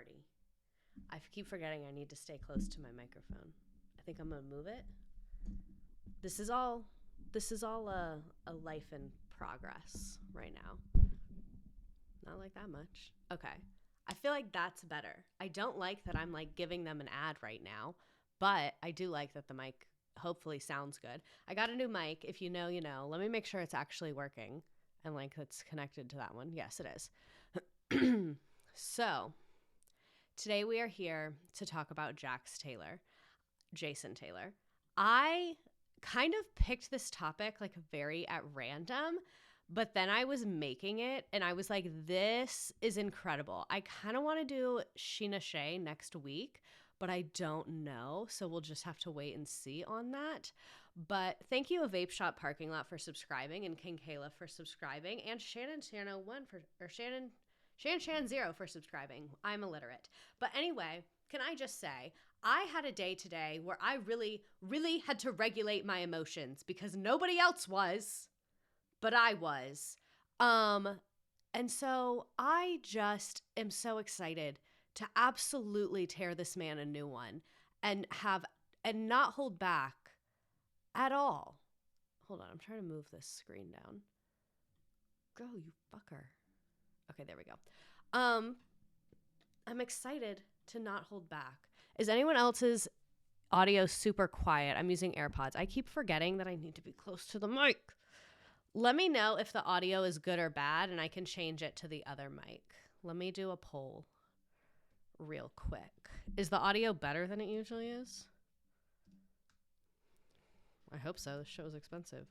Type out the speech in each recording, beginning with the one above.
party. I keep forgetting I need to stay close to my microphone. I think I'm gonna move it. This is all a life in progress right now. Not like that much. Okay. I feel like that's better. I don't like that I'm like giving them an ad right now, but I do like that the mic hopefully sounds good. I got a new mic. If you know, you know. Let me make sure it's actually working and like it's connected to that one. Yes, it is. So today we are here to talk about Jason Taylor. I kind of picked this topic like very at random, but then I was making it and I was like, this is incredible. I kind of want to do Sheena Shea next week, but I don't know. So we'll just have to wait and see on that. But thank you, A Vape Shop Parking Lot, for subscribing, and King Kayla for subscribing, and Shannon 0 for subscribing. I'm illiterate. But anyway, can I just say, I had a day today where I really, really had to regulate my emotions because nobody else was, but I was. And so I just am so excited to absolutely tear this man a new one and not hold back at all. Hold on, I'm trying to move this screen down. Go, you fucker. Okay, there we go. I'm excited to not hold back. Is anyone else's audio super quiet? I'm using AirPods. I keep forgetting that I need to be close to the mic. Let me know if the audio is good or bad, and I can change it to the other mic. Let me do a poll real quick. Is the audio better than it usually is? I hope so. This show is expensive.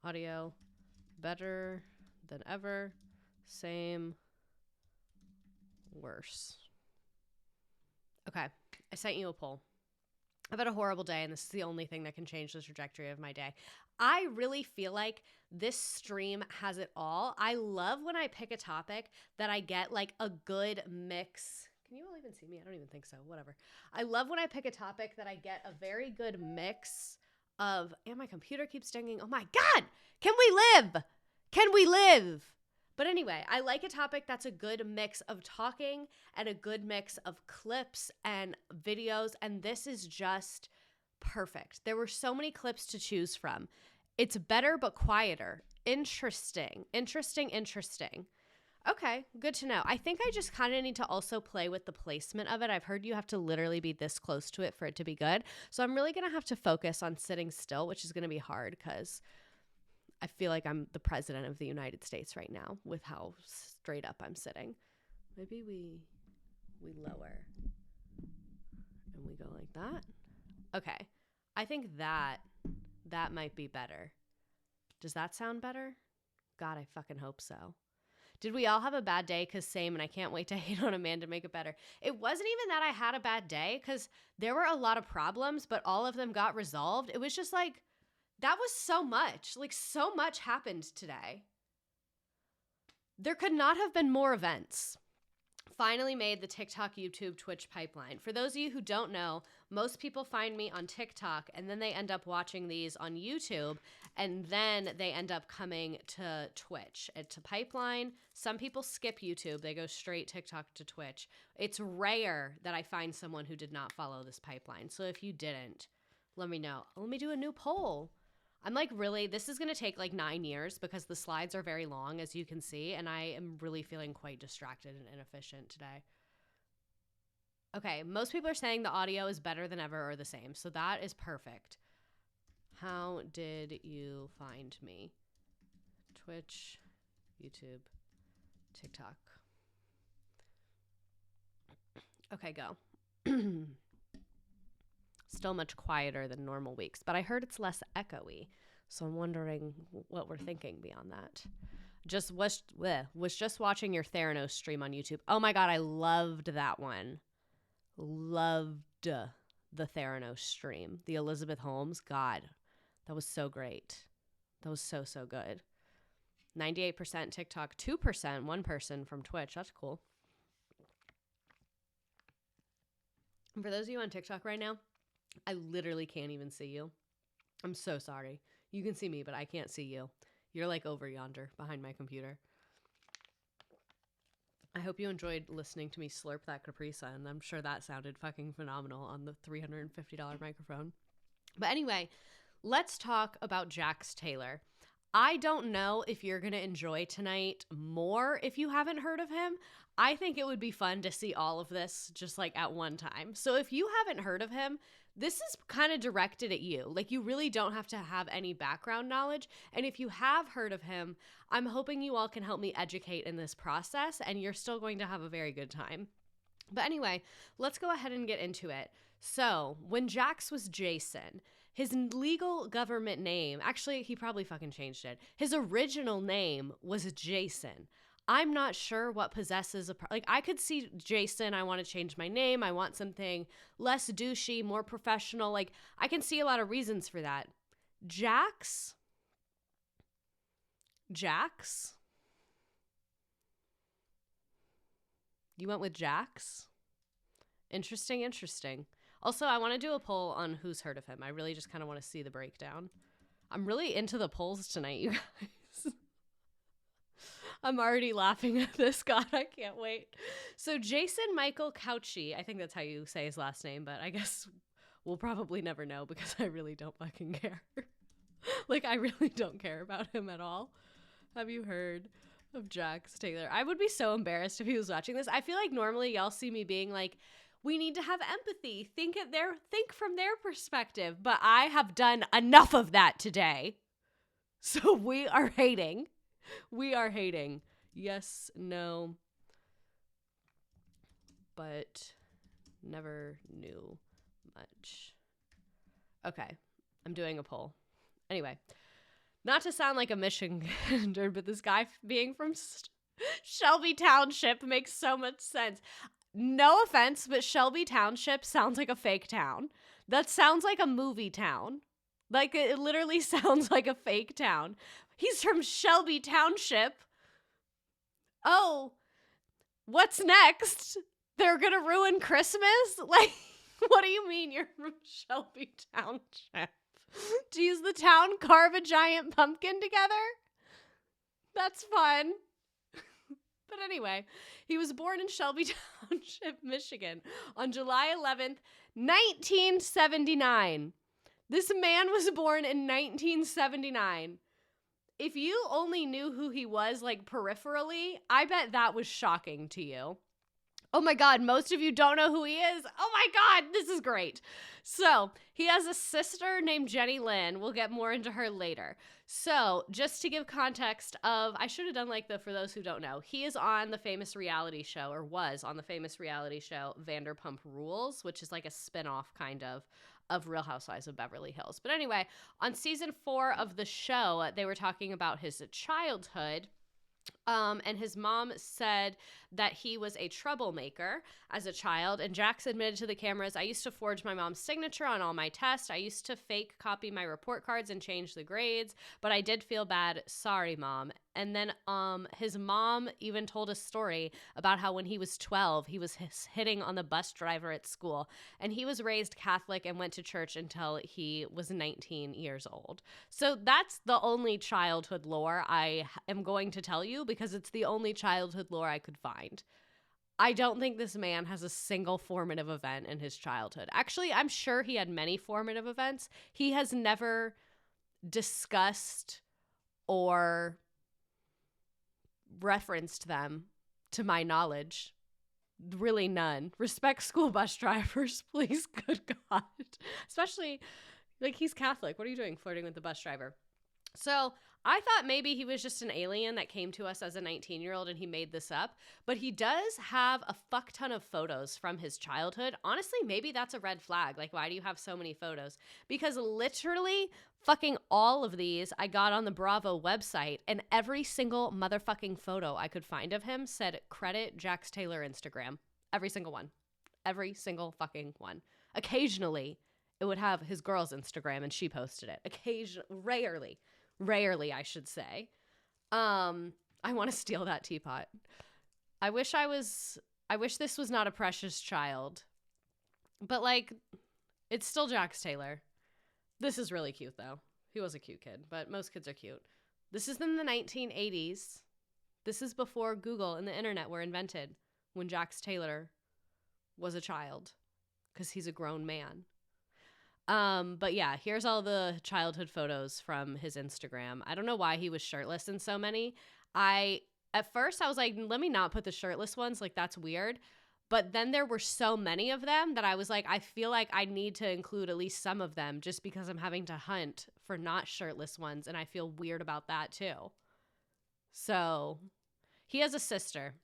Audio better than ever. Same. Worse. Okay. I sent you a poll. I've had a horrible day, and this is the only thing that can change the trajectory of my day. I really feel like this stream has it all. I love when I pick a topic that I get like a good mix. Can you all even see me? I don't even think so. Whatever. I love when I pick a topic that I get a very good mix of, and my computer keeps dinging. Oh my God, can we live? Can we live? But anyway, I like a topic that's a good mix of talking and a good mix of clips and videos, and this is just perfect. There were so many clips to choose from. It's better but quieter. Interesting. Okay, good to know. I think I just kind of need to also play with the placement of it. I've heard you have to literally be this close to it for it to be good. So I'm really going to have to focus on sitting still, which is going to be hard because I feel like I'm the president of the United States right now with how straight up I'm sitting. Maybe we lower and we go like that. Okay. I think that might be better. Does that sound better? God, I fucking hope so. Did we all have a bad day? Because same, and I can't wait to hate on a man to make it better. It wasn't even that I had a bad day because there were a lot of problems, but all of them got resolved. It was just like, that was so much. Like, so much happened today. There could not have been more events. Finally made the TikTok, YouTube, Twitch pipeline. For those of you who don't know, most people find me on TikTok and then they end up watching these on YouTube and then they end up coming to Twitch. To pipeline, some people skip YouTube. They go straight TikTok to Twitch. It's rare that I find someone who did not follow this pipeline. So if you didn't, let me know. Let me do a new poll. I'm like, really, this is going to take like 9 years because the slides are very long, as you can see, and I am really feeling quite distracted and inefficient today. Okay, most people are saying the audio is better than ever or the same, so that is perfect. How did you find me? Twitch, YouTube, TikTok. Okay, go. Still much quieter than normal weeks, but I heard it's less echoey, so I'm wondering what we're thinking beyond that. Was just watching your Theranos stream on YouTube. Oh my God, I loved that one. Loved the Theranos stream. The Elizabeth Holmes. God, that was so great. That was so good. 98% TikTok, 2%, one person from Twitch. That's cool. And for those of you on TikTok right now, I literally can't even see you. I'm so sorry. You can see me, but I can't see you. You're like over yonder behind my computer. I hope you enjoyed listening to me slurp that Capri Sun. I'm sure that sounded fucking phenomenal on the $350 microphone. But anyway, let's talk about Jax Taylor. I don't know if you're going to enjoy tonight more if you haven't heard of him. I think it would be fun to see all of this just like at one time. So if you haven't heard of him, this is kind of directed at you. Like, you really don't have to have any background knowledge. And if you have heard of him, I'm hoping you all can help me educate in this process, and you're still going to have a very good time. But anyway, let's go ahead and get into it. So when Jax was Jason, his legal government name, actually, he probably fucking changed it. His original name was Jason. I'm not sure what possesses like, I could see Jason, I want to change my name. I want something less douchey, more professional. Like, I can see a lot of reasons for that. Jax? You went with Jax? Interesting. Also, I want to do a poll on who's heard of him. I really just kind of want to see the breakdown. I'm really into the polls tonight, you guys. I'm already laughing at this. God, I can't wait. So Jason Michael Cauchi, I think that's how you say his last name, but I guess we'll probably never know because I really don't fucking care. Like, I really don't care about him at all. Have you heard of Jax Taylor? I would be so embarrassed if he was watching this. I feel like normally y'all see me being like, we need to have empathy. Think from their perspective. But I have done enough of that today. So we are hating. Yes, no, but never knew much. Okay, I'm doing a poll. Anyway, not to sound like a Michigan nerd, but this guy being from Shelby Township makes so much sense. No offense, but Shelby Township sounds like a fake town. That sounds like a movie town. Like, it literally sounds like a fake town. He's from Shelby Township. Oh, what's next? They're gonna ruin Christmas? Like, what do you mean you're from Shelby Township? Does the town carve a giant pumpkin together? That's fun. But anyway, he was born in Shelby Township, Michigan on July 11th, 1979. This man was born in 1979. If you only knew who he was, like, peripherally, I bet that was shocking to you. Oh my God, most of you don't know who he is. Oh my God, this is great. So, he has a sister named Jenny Lynn. We'll get more into her later. So, just to give context of, I should have done like the, for those who don't know, he is on the famous reality show, or was on the famous reality show, Vanderpump Rules, which is like a spinoff kind of Real Housewives of Beverly Hills. But anyway, on season 4 of the show, they were talking about his childhood. And his mom said that he was a troublemaker as a child. And Jax admitted to the cameras, I used to forge my mom's signature on all my tests. I used to fake copy my report cards and change the grades. But I did feel bad. Sorry, Mom. And then his mom even told a story about how when he was 12, he was hitting on the bus driver at school. And he was raised Catholic and went to church until he was 19 years old. So that's the only childhood lore I am going to tell you, because it's the only childhood lore I could find. I don't think this man has a single formative event in his childhood. Actually, I'm sure he had many formative events. He has never discussed or referenced them, to my knowledge. Really none. Respect school bus drivers, please. Good God. Especially, like, he's Catholic. What are you doing flirting with the bus driver? So I thought maybe he was just an alien that came to us as a 19-year-old and he made this up. But he does have a fuck ton of photos from his childhood. Honestly, maybe that's a red flag. Like, why do you have so many photos? Because literally fucking all of these I got on the Bravo website, and every single motherfucking photo I could find of him said credit Jax Taylor Instagram. Every single one. Every single fucking one. Occasionally, it would have his girl's Instagram and she posted it. Rarely, I should say. I want to steal that teapot. I wish this was not a precious child. But, like, it's still Jax Taylor. This is really cute, though. He was a cute kid, but most kids are cute. This is in the 1980s. This is before Google and the internet were invented, when Jax Taylor was a child, because he's a grown man. But yeah, here's all the childhood photos from his Instagram. I don't know why he was shirtless in so many. At first I was like, let me not put the shirtless ones. Like, that's weird. But then there were so many of them that I was like, I feel like I need to include at least some of them just because I'm having to hunt for not shirtless ones. And I feel weird about that too. So he has a sister.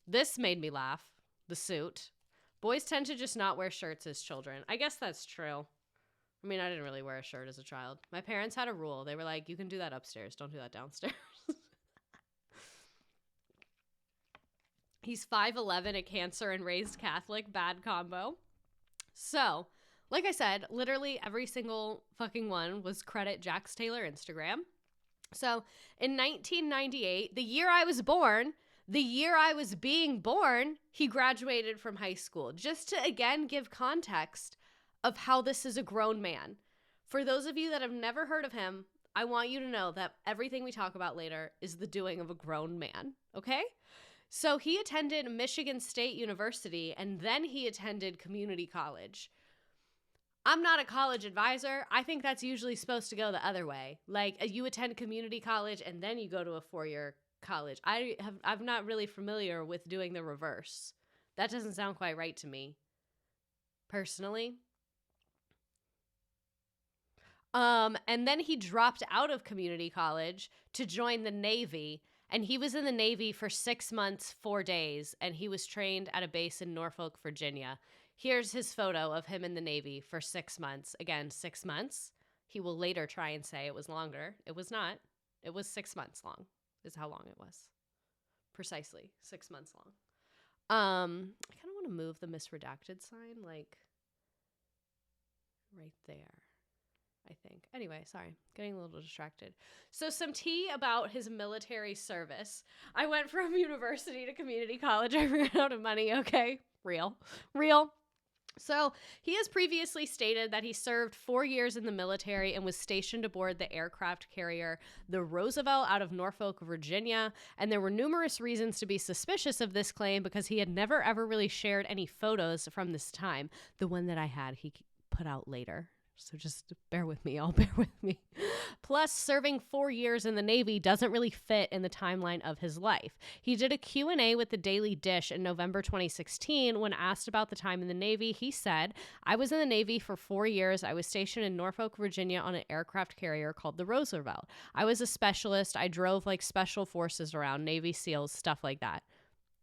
This made me laugh. The suit. Boys tend to just not wear shirts as children. I guess that's true. I mean, I didn't really wear a shirt as a child. My parents had a rule. They were like, you can do that upstairs. Don't do that downstairs. He's 5'11", a Cancer, and raised Catholic. Bad combo. So, like I said, literally every single fucking one was credit Jax Taylor Instagram. So, in 1998, the year I was born, the year I was being born, he graduated from high school. Just to, again, give context of how this is a grown man. For those of you that have never heard of him, I want you to know that everything we talk about later is the doing of a grown man, okay? So he attended Michigan State University, and then he attended community college. I'm not a college advisor. I think that's usually supposed to go the other way. Like, you attend community college, and then you go to a 4-year college. I'm not really familiar with doing the reverse. That doesn't sound quite right to me, personally. And then he dropped out of community college to join the Navy. And he was in the Navy for 6 months, 4 days, and he was trained at a base in Norfolk, Virginia. Here's his photo of him in the Navy for 6 months. Again, 6 months. He will later try and say it was longer. It was not. It was 6 months long, is how long it was. Precisely 6 months long. I kind of want to move the misredacted sign, like, right there. I think. Anyway, sorry, getting a little distracted. So some tea about his military service. I went from university to community college. I ran out of money. Okay, real. So he has previously stated that he served 4 years in the military and was stationed aboard the aircraft carrier, the Roosevelt, out of Norfolk, Virginia. And there were numerous reasons to be suspicious of this claim because he had never ever really shared any photos from this time. The one that I had, he put out later. So just bear with me. I'll bear with me. Plus, serving 4 years in the Navy doesn't really fit in the timeline of his life. He did a Q&A with the Daily Dish in November 2016. When asked about the time in the Navy, he said, I was in the Navy for 4 years. I was stationed in Norfolk, Virginia on an aircraft carrier called the Roosevelt. I was a specialist. I drove like special forces around, Navy SEALs, stuff like that.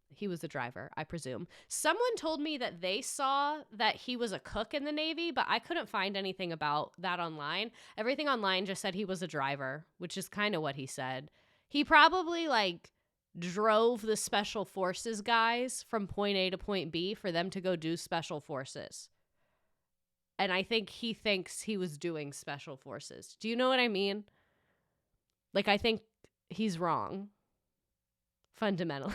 He was the driver, I presume. Someone told me that they saw that he was a cook in the Navy, but I couldn't find anything about that online. Everything online just said he was a driver, which is kind of what he said. He probably like drove the special forces guys from point A to point B for them to go do special forces. And I think he thinks he was doing special forces. Do you know what I mean? Like, I think he's wrong. Fundamentally.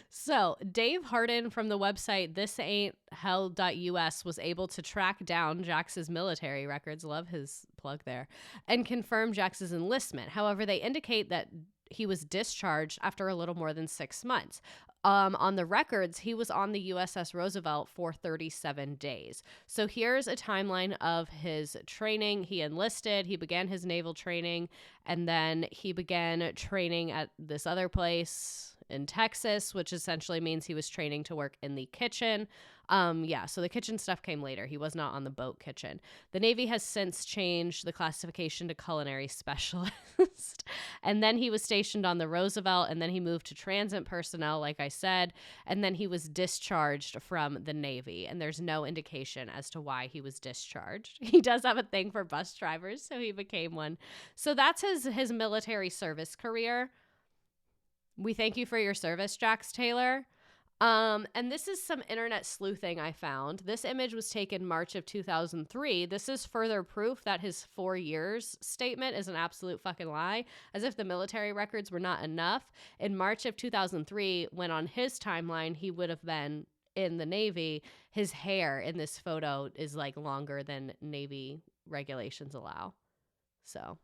So Dave Harden from the website thisain'thell.us was able to track down Jax's military records, love his plug there, and confirm Jax's enlistment. However, they indicate that he was discharged after a little more than 6 months. On the records, he was on the USS Roosevelt for 37 days. So here's a timeline of his training. He enlisted, he began his naval training, and then he began training at this other place in Texas, which essentially means he was training to work in the kitchen. So the kitchen stuff came later. He was not on the boat kitchen. The Navy has since changed the classification to culinary specialist. And then he was stationed on the Roosevelt, and then he moved to transit personnel, like I said, and then he was discharged from the Navy. And there's no indication as to why he was discharged. He does have a thing for bus drivers, so he became one. So that's his military service career. We thank you for your service, Jax Taylor. And this is some internet sleuthing I found. This image was taken March of 2003. This is further proof that his 4 years statement is an absolute fucking lie, as if the military records were not enough. In March of 2003, when on his timeline he would have been in the Navy, his hair in this photo is like longer than Navy regulations allow. So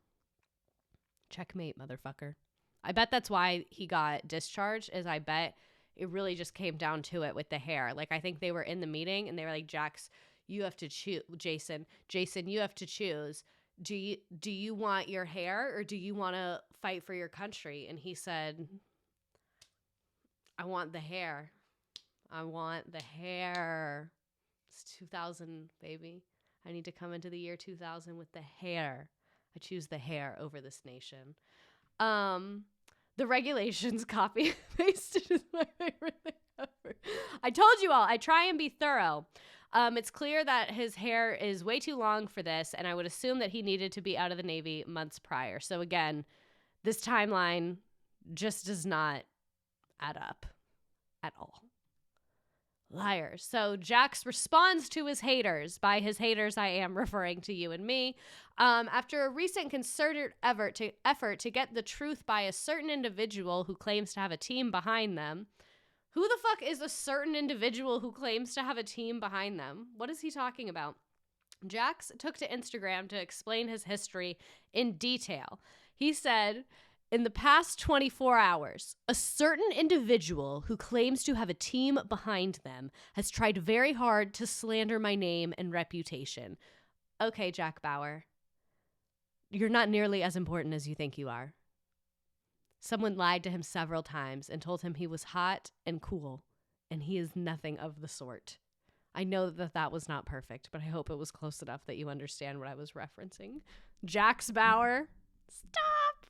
Checkmate, motherfucker. I bet that's why he got discharged, is I bet it really just came down to it with the hair. Like, I think they were in the meeting and they were like, Jax, you have to choose. Jason, you have to choose. Do you want your hair or do you want to fight for your country? And he said, I want the hair. I want the hair. It's 2000, baby. I need to come into the year 2000 with the hair. I choose the hair over this nation. The regulations copy pasted is my favorite thing ever. I told you all, I try and be thorough. It's clear that his hair is way too long for this, and I would assume that he needed to be out of the Navy months prior. So again, this timeline just does not add up at all. Liars. So Jax responds to his haters. By his haters, I am referring to you and me. After a recent concerted effort to get the truth by a certain individual who claims to have a team behind them. Who the fuck is a certain individual who claims to have a team behind them? What is he talking about? Jax took to Instagram to explain his history in detail. He said, in the past 24 hours, a certain individual who claims to have a team behind them has tried very hard to slander my name and reputation. Okay, Jack Bauer. You're not nearly as important as you think you are. Someone lied to him several times and told him he was hot and cool, and he is nothing of the sort. I know that was not perfect, but I hope it was close enough that you understand what I was referencing. Jax Bauer, stop!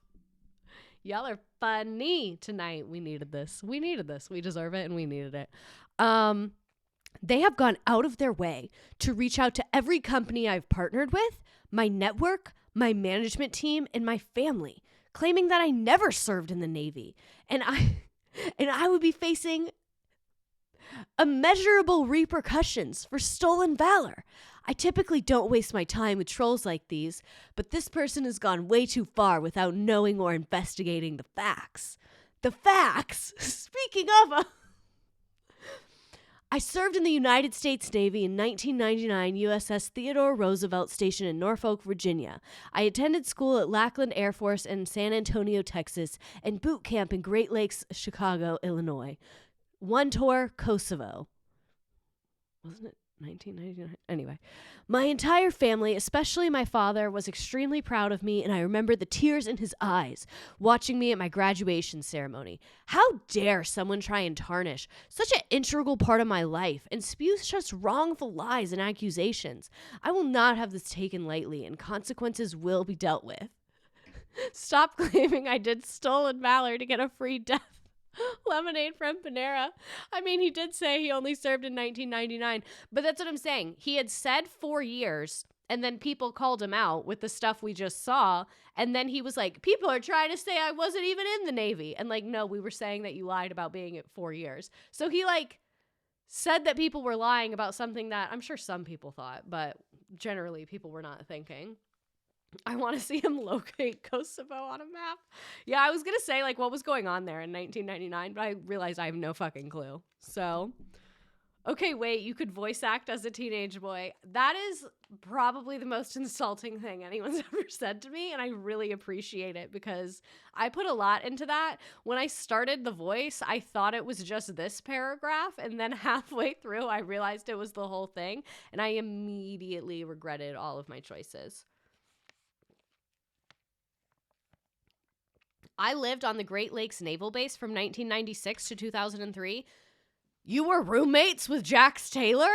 Y'all are funny tonight. We needed this. We deserve it, and we needed it. They have gone out of their way to reach out to every company I've partnered with, my network, my management team, and my family, claiming that I never served in the Navy, and I would be facing immeasurable repercussions for stolen valor. I typically don't waste my time with trolls like these, but this person has gone way too far without knowing or investigating the facts. The facts? Speaking of... I served in the United States Navy in 1999 USS Theodore Roosevelt Station in Norfolk, Virginia. I attended school at Lackland Air Force in San Antonio, Texas, and boot camp in Great Lakes, Chicago, Illinois. One tour, Kosovo. Wasn't it 1999? Anyway, my entire family, especially my father, was extremely proud of me, and I remember the tears in his eyes watching me at my graduation ceremony. How dare someone try and tarnish such an integral part of my life and spew such wrongful lies and accusations? I will not have this taken lightly, and consequences will be dealt with. Stop claiming I did stolen valor to get a free death lemonade from Panera. I mean, he did say he only served in 1999, but that's what I'm saying. He had said 4 years, and then people called him out with the stuff we just saw, and then he was like, people are trying to say I wasn't even in the Navy. And like, no, we were saying that you lied about being at 4 years. So he like said that people were lying about something that I'm sure some people thought, but generally people were not thinking. I want to see him locate Kosovo on a map. Yeah, I was going to say, like, what was going on there in 1999, but I realized I have no fucking clue. So, okay, wait, you could voice act as a teenage boy. That is probably the most insulting thing anyone's ever said to me, and I really appreciate it because I put a lot into that. When I started the voice, I thought it was just this paragraph, and then halfway through, I realized it was the whole thing, and I immediately regretted all of my choices. I lived on the Great Lakes Naval Base from 1996 to 2003. You were roommates with Jax Taylor?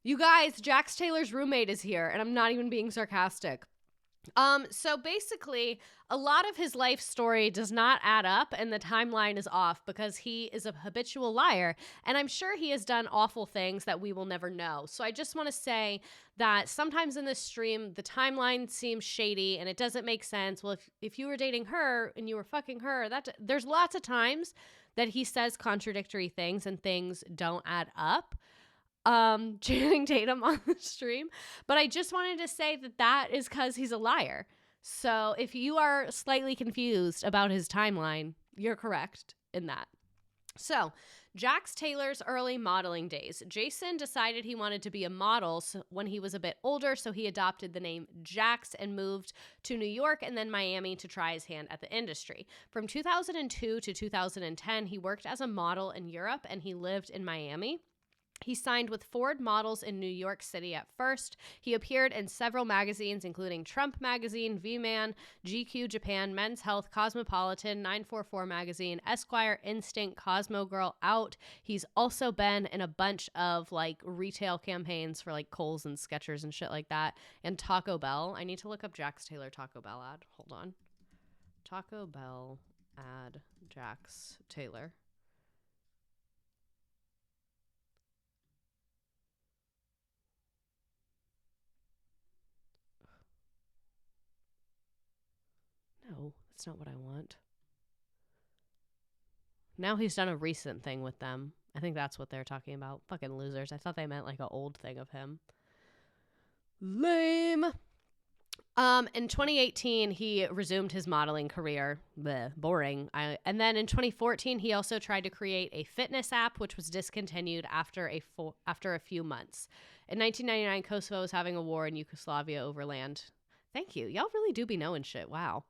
You guys, Jax Taylor's roommate is here, and I'm not even being sarcastic. So basically, a lot of his life story does not add up, and the timeline is off because he is a habitual liar, and I'm sure he has done awful things that we will never know. So I just want to say that sometimes in this stream, the timeline seems shady, and it doesn't make sense. Well, if you were dating her and you were fucking her, there's lots of times that he says contradictory things and things don't add up. Channing Tatum on the stream. But I just wanted to say that is because he's a liar. So if you are slightly confused about his timeline, you're correct in that. So, Jax Taylor's early modeling days. Jason decided he wanted to be a model when he was a bit older, so he adopted the name Jax and moved to New York and then Miami to try his hand at the industry. From 2002 to 2010, he worked as a model in Europe and he lived in Miami. He signed with Ford Models in New York City at first. He appeared in several magazines, including Trump Magazine, V-Man, GQ Japan, Men's Health, Cosmopolitan, 944 Magazine, Esquire, Instinct, Cosmo Girl, Out. He's also been in a bunch of like retail campaigns for like Kohl's and Skechers and shit like that. And Taco Bell. I need to look up Jax Taylor Taco Bell ad. Hold on. Taco Bell ad Jax Taylor. No, that's not what I want. Now he's done a recent thing with them. I think that's what they're talking about. Fucking losers. I thought they meant like an old thing of him. Lame. In 2018, he resumed his modeling career. Bleh, boring. And then in 2014, he also tried to create a fitness app, which was discontinued after a few months. In 1999, Kosovo was having a war in Yugoslavia over land. Thank you. Y'all really do be knowing shit. Wow.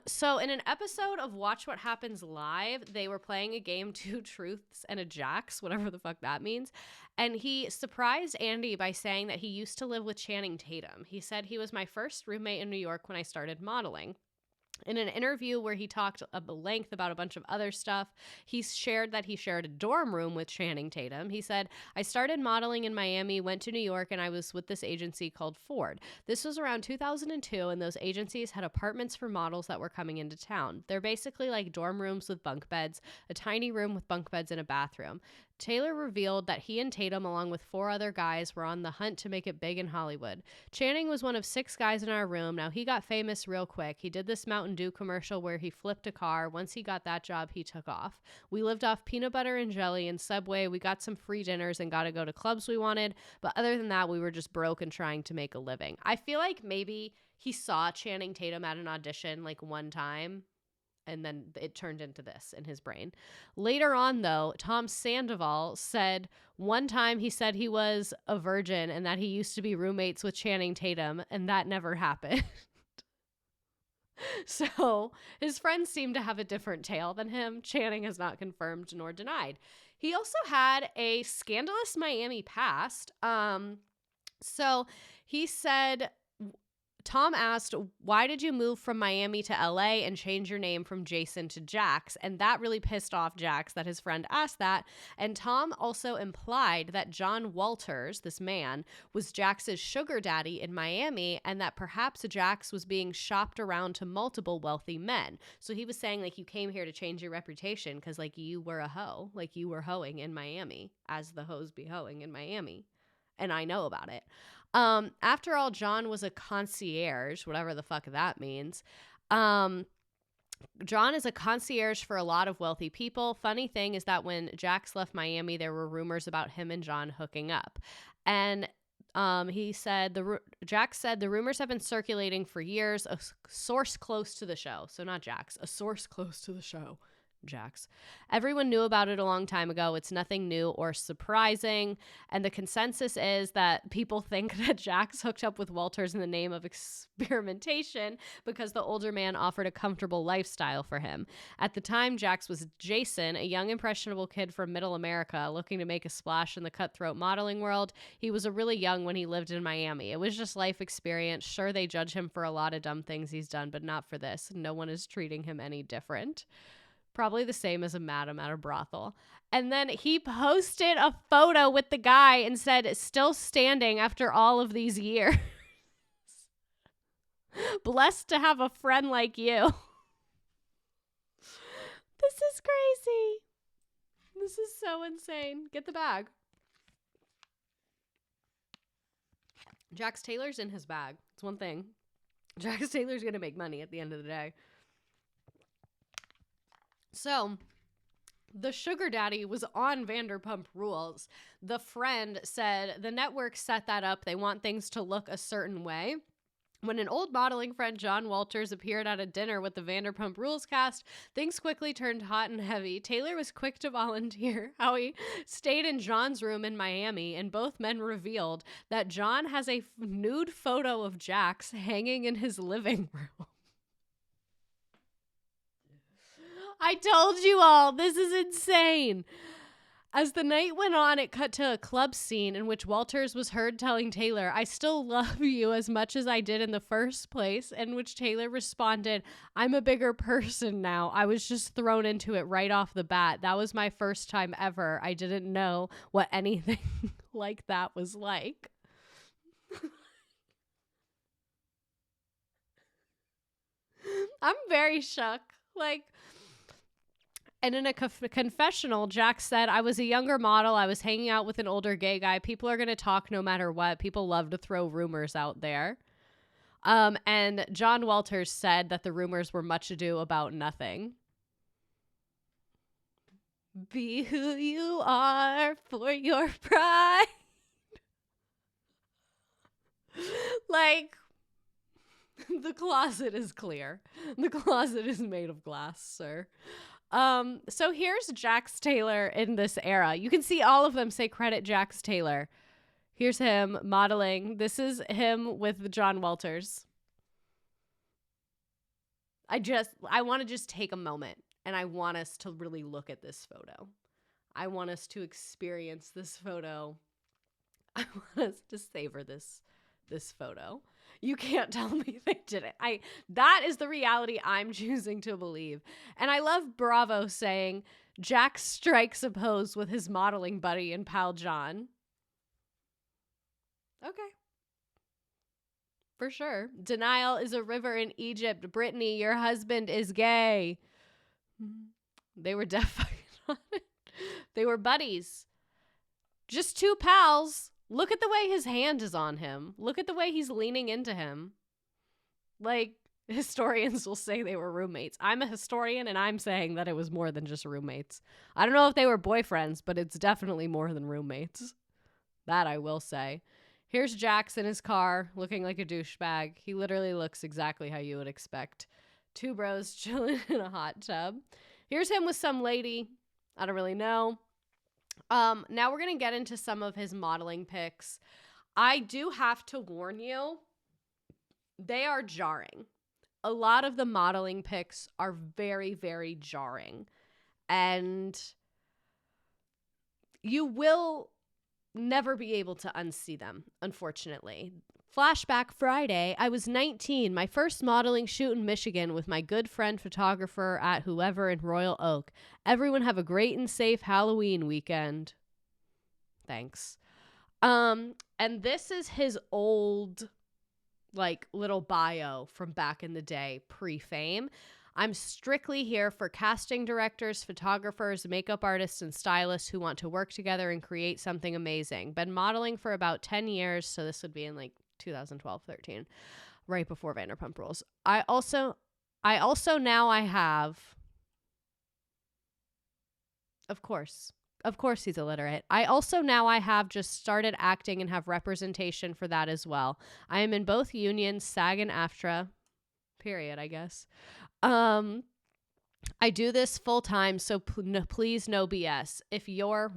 So in an episode of Watch What Happens Live, they were playing a game, Two Truths and a Jax, whatever the fuck that means. And he surprised Andy by saying that he used to live with Channing Tatum. He said he was my first roommate in New York when I started modeling. In an interview where he talked at length about a bunch of other stuff, he shared that he shared a dorm room with Channing Tatum. He said, I started modeling in Miami, went to New York, and I was with this agency called Ford. This was around 2002, and those agencies had apartments for models that were coming into town. They're basically like dorm rooms with bunk beds, a tiny room with bunk beds and a bathroom. Taylor revealed that he and Tatum, along with 4 other guys, were on the hunt to make it big in Hollywood. Channing was one of 6 guys in our room. Now, he got famous real quick. He did this Mountain Dew commercial where he flipped a car. Once he got that job, he took off. We lived off peanut butter and jelly and Subway. We got some free dinners and got to go to clubs we wanted. But other than that, we were just broke and trying to make a living. I feel like maybe he saw Channing Tatum at an audition like one time, and then it turned into this in his brain. Later on, though, Tom Sandoval said one time he said he was a virgin and that he used to be roommates with Channing Tatum, and that never happened. So his friends seem to have a different tale than him. Channing has not confirmed nor denied. He also had a scandalous Miami past. So he said, Tom asked, why did you move from Miami to LA and change your name from Jason to Jax? And that really pissed off Jax that his friend asked that. And Tom also implied that John Walters, this man, was Jax's sugar daddy in Miami, and that perhaps Jax was being shopped around to multiple wealthy men. So he was saying, like, you came here to change your reputation because, like, you were a hoe. Like, you were hoeing in Miami, as the hoes be hoeing in Miami. And I know about it. After all, John was a concierge, whatever the fuck that means. John is a concierge for a lot of wealthy people. Funny thing is that when Jax left Miami, there were rumors about him and John hooking up. And he said, Jax said, the rumors have been circulating for years. A source close to the show. So not Jax, a source close to the show. Jax. Everyone knew about it a long time ago. It's nothing new or surprising. And the consensus is that people think that Jax hooked up with Walters in the name of experimentation because the older man offered a comfortable lifestyle for him. At the time, Jax was Jason, a young, impressionable kid from middle America looking to make a splash in the cutthroat modeling world. He was a really young when he lived in Miami. It was just life experience. Sure, they judge him for a lot of dumb things he's done, but not for this. No one is treating him any different. Probably the same as a madam at a brothel. And then he posted a photo with the guy and said, still standing after all of these years. Blessed to have a friend like you. This is crazy. This is so insane. Get the bag. Jax Taylor's in his bag. It's one thing. Jax Taylor's going to make money at the end of the day. So, the sugar daddy was on Vanderpump Rules. The friend said the network set that up. They want things to look a certain way. When an old modeling friend, John Walters, appeared at a dinner with the Vanderpump Rules cast, things quickly turned hot and heavy. Taylor was quick to volunteer how he stayed in John's room in Miami, and both men revealed that John has a nude photo of Jax hanging in his living room. I told you all, this is insane. As the night went on, it cut to a club scene in which Walters was heard telling Taylor, "I still love you as much as I did in the first place," in which Taylor responded, "I'm a bigger person now. I was just thrown into it right off the bat. That was my first time ever. I didn't know what anything like that was like." I'm very shook. Like, and in a confessional, Jax said, "I was a younger model. I was hanging out with an older gay guy. People are going to talk no matter what. People love to throw rumors out there." And John Walters said that the rumors were much ado about nothing. Be who you are for your pride. Like, the closet is clear. The closet is made of glass, sir. So here's Jax Taylor in this era. You can see all of them say credit Jax Taylor. Here's him modeling. This is him with John Walters. I want to just take a moment and I want us to really look at this photo. I want us to experience this photo. I want us to savor this photo. You can't tell me they didn't. That is the reality I'm choosing to believe. And I love Bravo saying, "Jax strikes a pose with his modeling buddy and pal John." Okay. For sure. "Denial is a river in Egypt. Brittany, your husband is gay." They were definitely on it. They were buddies. Just two pals. Look at the way his hand is on him. Look at the way he's leaning into him. Like, historians will say they were roommates. I'm a historian, and I'm saying that it was more than just roommates. I don't know if they were boyfriends, but it's definitely more than roommates. That I will say. Here's Jax in his car, looking like a douchebag. He literally looks exactly how you would expect. Two bros chilling in a hot tub. Here's him with some lady. I don't really know. Now we're going to get into some of his modeling pics. I do have to warn you, they are jarring. A lot of the modeling pics are very, very jarring. And you will never be able to unsee them, unfortunately. Flashback Friday, I was 19, my first modeling shoot in Michigan with my good friend photographer at whoever in Royal Oak. Everyone have a great and safe Halloween weekend. Thanks. And this is his old, like, little bio from back in the day, pre-fame. "I'm strictly here for casting directors, photographers, makeup artists, and stylists who want to work together and create something amazing. Been modeling for about 10 years, so this would be in, like, 2012-13, right before Vanderpump Rules. I also now I have, of course he's illiterate. I also now I have just started acting and have representation for that as well. I am in both unions, SAG and AFTRA, period, I guess. I do this full time, so please no BS. If you're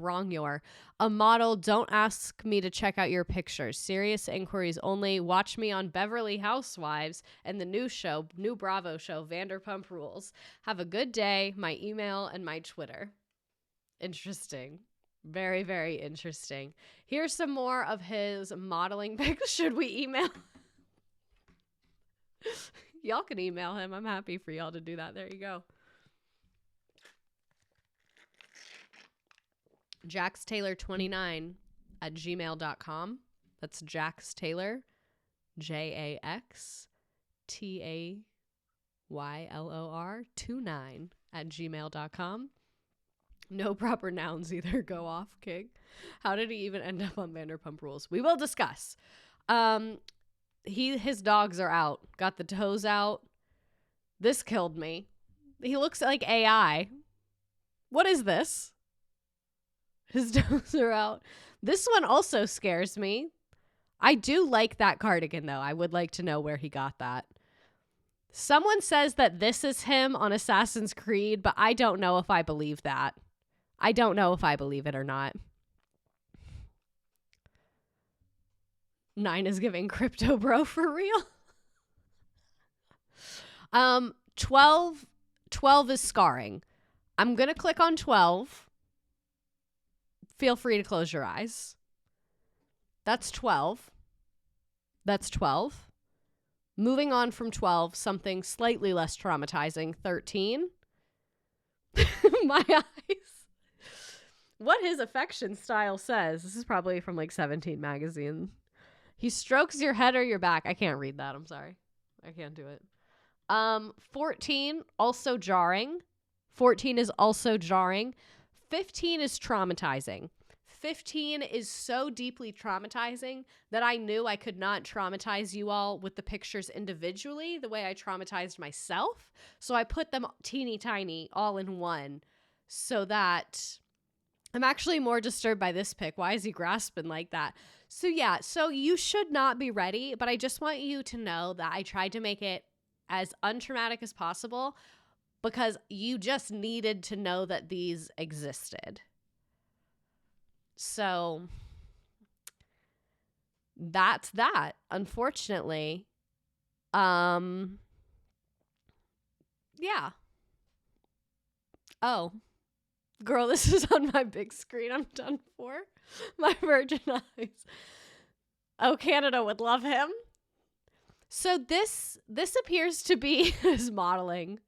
a model, don't ask me to check out your pictures. Serious inquiries only. Watch me on Beverly Housewives and the new Bravo show, Vanderpump Rules. Have a good day. My email and my Twitter." Interesting. Very, very interesting. Here's some more of his modeling pics. Should we email? Y'all can email him. I'm happy for y'all to do that. There you go. JaxTaylor29@gmail.com. That's Jax Taylor, JaxTaylor29@gmail.com. No proper nouns either. Go off, King. How did he even end up on Vanderpump Rules? We will discuss. His dogs are out. Got the toes out. This killed me. He looks like AI. What is this? His toes are out. This one also scares me. I do like that cardigan, though. I would like to know where he got that. Someone says that this is him on Assassin's Creed, but I don't know if I believe that. I don't know if I believe it or not. 9 is giving crypto bro for real. 12 is scarring. I'm going to click on 12. Feel free to close your eyes. That's 12. That's 12. Moving on from 12, something slightly less traumatizing, 13. My eyes. What his affection style says. This is probably from like 17 magazine. He strokes your head or your back. I can't read that. I'm sorry. I can't do it. 14, also jarring. 14 is also jarring. 15 is traumatizing. 15 is so deeply traumatizing that I knew I could not traumatize you all with the pictures individually the way I traumatized myself. So I put them teeny tiny all in one so that I'm actually more disturbed by this pic. Why is he grasping like that? So yeah, so you should not be ready, but I just want you to know that I tried to make it as untraumatic as possible because you just needed to know that these existed. So that's that, unfortunately. Yeah. Oh, girl, this is on my big screen. I'm done for. My virgin eyes. Oh, Canada would love him. So this appears to be his modeling.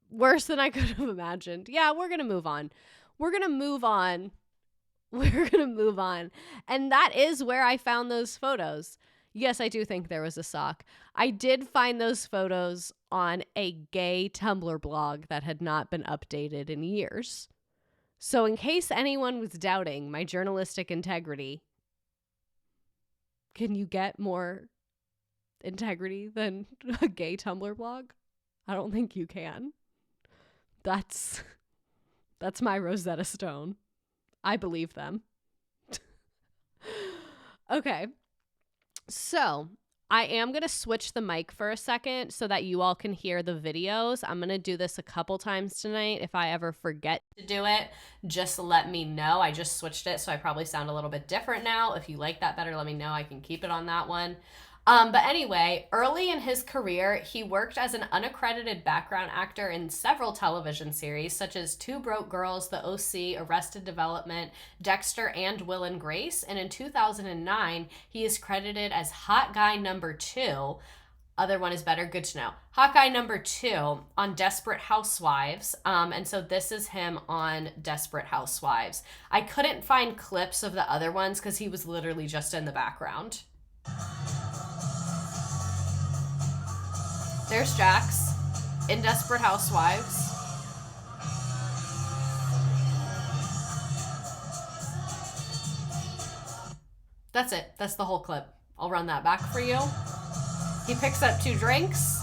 Worse than I could have imagined. Yeah, we're going to move on. We're going to move on. And that is where I found those photos. Yes, I do think there was a sock. I did find those photos on a gay Tumblr blog that had not been updated in years. So in case anyone was doubting my journalistic integrity, can you get more integrity than a gay Tumblr blog? I don't think you can. That's my Rosetta Stone. I believe them. Okay. So I am going to switch the mic for a second so that you all can hear the videos. I'm going to do this a couple times tonight. If I ever forget to do it, just let me know. I just switched it, so I probably sound a little bit different now. If you like that better, let me know. I can keep it on that one. But anyway, early in his career, he worked as an unaccredited background actor in several television series, such as Two Broke Girls, The OC, Arrested Development, Dexter, and Will and Grace. And in 2009, he is credited as Hot Guy Number 2. Other one is better, good to know. Hot Guy Number 2 on Desperate Housewives. And so this is him on Desperate Housewives. I couldn't find clips of the other ones because he was literally just in the background. There's Jax in Desperate Housewives. That's it. That's the whole clip. I'll run that back for you. He picks up 2 drinks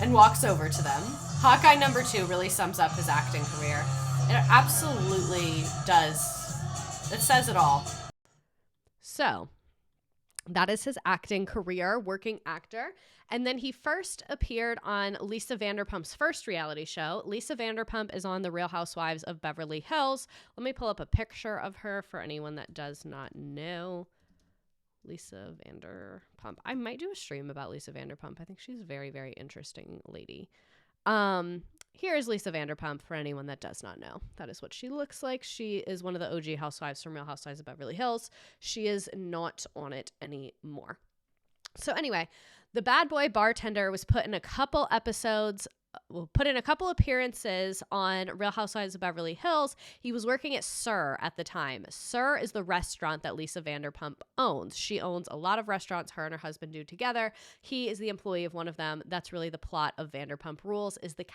and walks over to them. Hawkeye Number 2 really sums up his acting career. It absolutely does. It says it all. So that is his acting career, working actor. And then he first appeared on Lisa Vanderpump's first reality show. Lisa Vanderpump is on The Real Housewives of Beverly Hills. Let me pull up a picture of her for anyone that does not know. Lisa Vanderpump. I might do a stream about Lisa Vanderpump. I think she's a very, very interesting lady. Here is Lisa Vanderpump for anyone that does not know. That is what she looks like. She is one of the OG housewives from Real Housewives of Beverly Hills. She is not on it anymore. So anyway, the bad boy bartender was put in a couple appearances on Real Housewives of Beverly Hills. He was working at Sir at the time. Sir is the restaurant that Lisa Vanderpump owns. She owns a lot of restaurants, her and her husband do together. He is the employee of one of them. That's really the plot of Vanderpump Rules, is the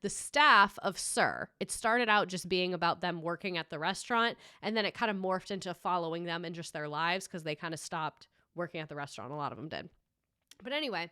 staff of Sir. It started out just being about them working at the restaurant, and then it kind of morphed into following them and just their lives because they kind of stopped working at the restaurant. A lot of them did. But anyway,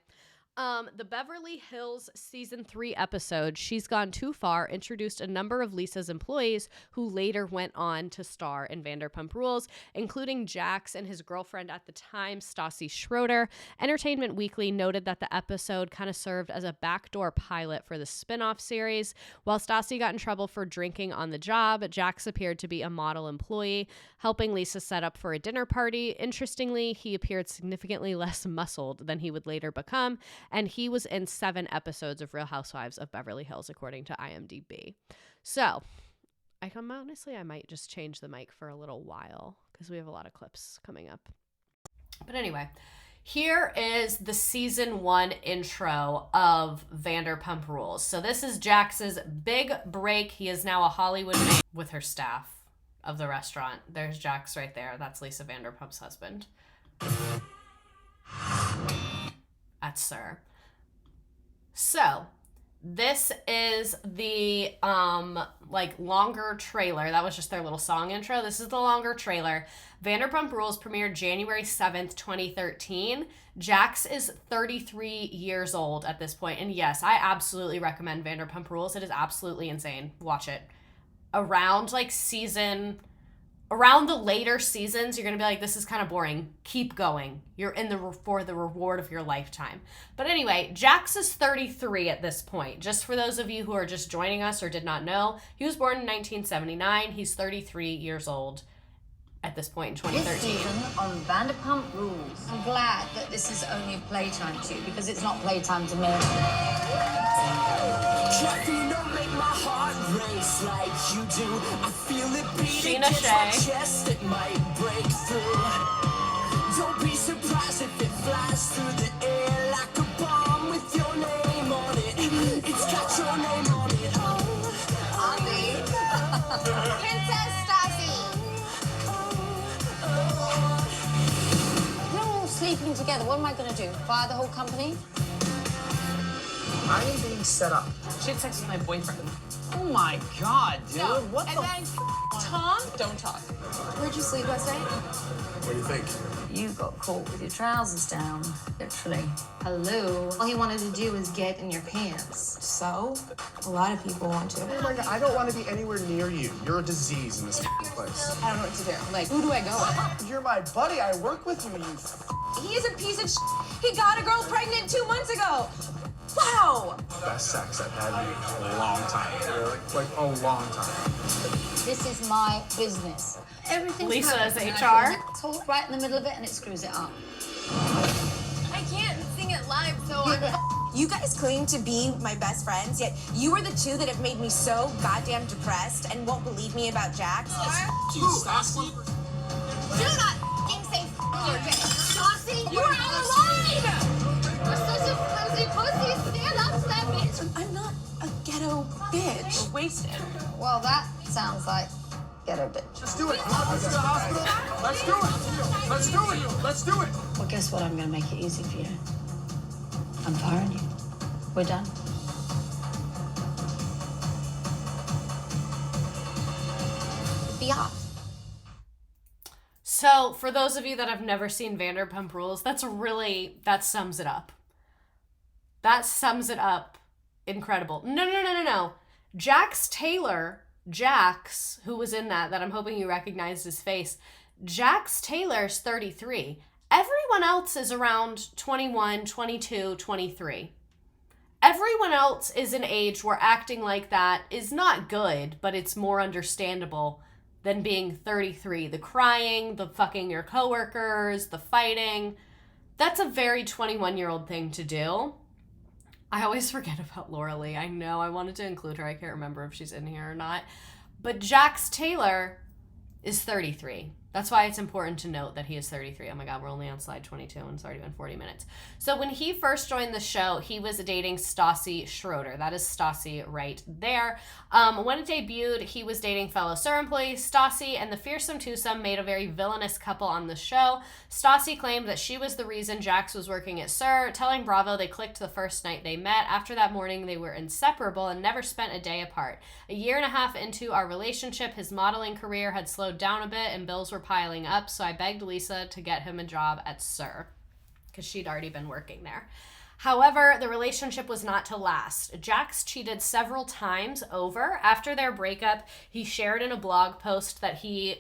The Beverly Hills season 3 episode, She's Gone Too Far, introduced a number of Lisa's employees who later went on to star in Vanderpump Rules, including Jax and his girlfriend at the time, Stassi Schroeder. Entertainment Weekly noted that the episode kind of served as a backdoor pilot for the spin-off series. While Stassi got in trouble for drinking on the job, Jax appeared to be a model employee, helping Lisa set up for a dinner party. Interestingly, he appeared significantly less muscled than he would later become, and he was in 7 episodes of Real Housewives of Beverly Hills, according to IMDb. So, I might just change the mic for a little while because we have a lot of clips coming up. But anyway, here is the season 1 intro of Vanderpump Rules. So this is Jax's big break. He is now a Hollywood man with her staff of the restaurant. There's Jax right there. That's Lisa Vanderpump's husband. At Sir. So this is the longer trailer. That was just their little song intro. This is the longer trailer. Vanderpump Rules premiered January 7th, 2013. Jax is 33 years old at this point. And yes, I absolutely recommend Vanderpump Rules. It is absolutely insane. Watch it. Around the later seasons, you're going to be like, this is kind of boring. Keep going. You're for the reward of your lifetime. But anyway, Jax is 33 at this point. Just for those of you who are just joining us or did not know, he was born in 1979. He's 33 years old at this point in 2013. This season on Vanderpump Rules. I'm glad that this is only playtime to you, because it's not playtime to me. Don't make my heart race like you do. I feel it beating against my chest, it might break through. Don't be surprised if it flies through the air like a bomb with your name on it. It's got your name on it. Auntie. Princess Stassi. We're all sleeping together. What am I going to do? Fire the whole company? I am being set up. She had sex with my boyfriend. Oh my God, dude. No. What and the then Tom, don't talk. Where'd you sleep last night? What do you think? You got caught with your trousers down, literally. Hello. All he wanted to do was get in your pants. So, a lot of people want to. Oh my God, I don't want to be anywhere near you. You're a disease in this place. I don't know what to do. Like, who do I go with? You're my buddy. I work with you, He is a piece of He got a girl pregnant 2 months ago. Wow. Best sex I've had in a long time. Like a long time. This is my business. Everything's Lisa is perfect, and HR. I put a tool right in the middle of it, and it screws it up. I can't sing it live, so You guys claim to be my best friends, yet you are the two that have made me so goddamn depressed and won't believe me about Jax. do not f***ing say your Jay. Stassi, you are out of line! You're such a flimsy pussy. Stand up to that bitch. I'm not a ghetto bitch. We're wasted. Well, that sounds like ghetto bitch. Let's do it. Come on, let's go to the hospital. Let's do it. Let's do it. Let's do it. Well, guess what? I'm going to make it easy for you. I'm firing you. We're done. Be off. So, for those of you that have never seen Vanderpump Rules, that sums it up. That sums it up. Incredible. No. Jax, who was in that I'm hoping you recognized his face. Jax Taylor's 33. Everyone else is around 21, 22, 23. Everyone else is an age where acting like that is not good, but it's more understandable than being 33. The crying, the fucking your coworkers, the fighting. That's a very 21-year-old thing to do. I always forget about Laura Lee. I know I wanted to include her. I can't remember if she's in here or not. But Jax Taylor is 33. That's why it's important to note that he is 33. Oh my God, we're only on slide 22 and it's already been 40 minutes. So when he first joined the show, he was dating Stassi Schroeder. That is Stassi right there. When it debuted, he was dating fellow SUR employee Stassi, and the fearsome twosome made a very villainous couple on the show. Stassi claimed that she was the reason Jax was working at SUR, telling Bravo they clicked the first night they met. After that morning, they were inseparable and never spent a day apart. A year and a half into our relationship, his modeling career had slowed down a bit and bills were piling up, so I begged Lisa to get him a job at SUR because she'd already been working there. However, the relationship was not to last. Jax cheated several times over. After their breakup, he shared in a blog post that he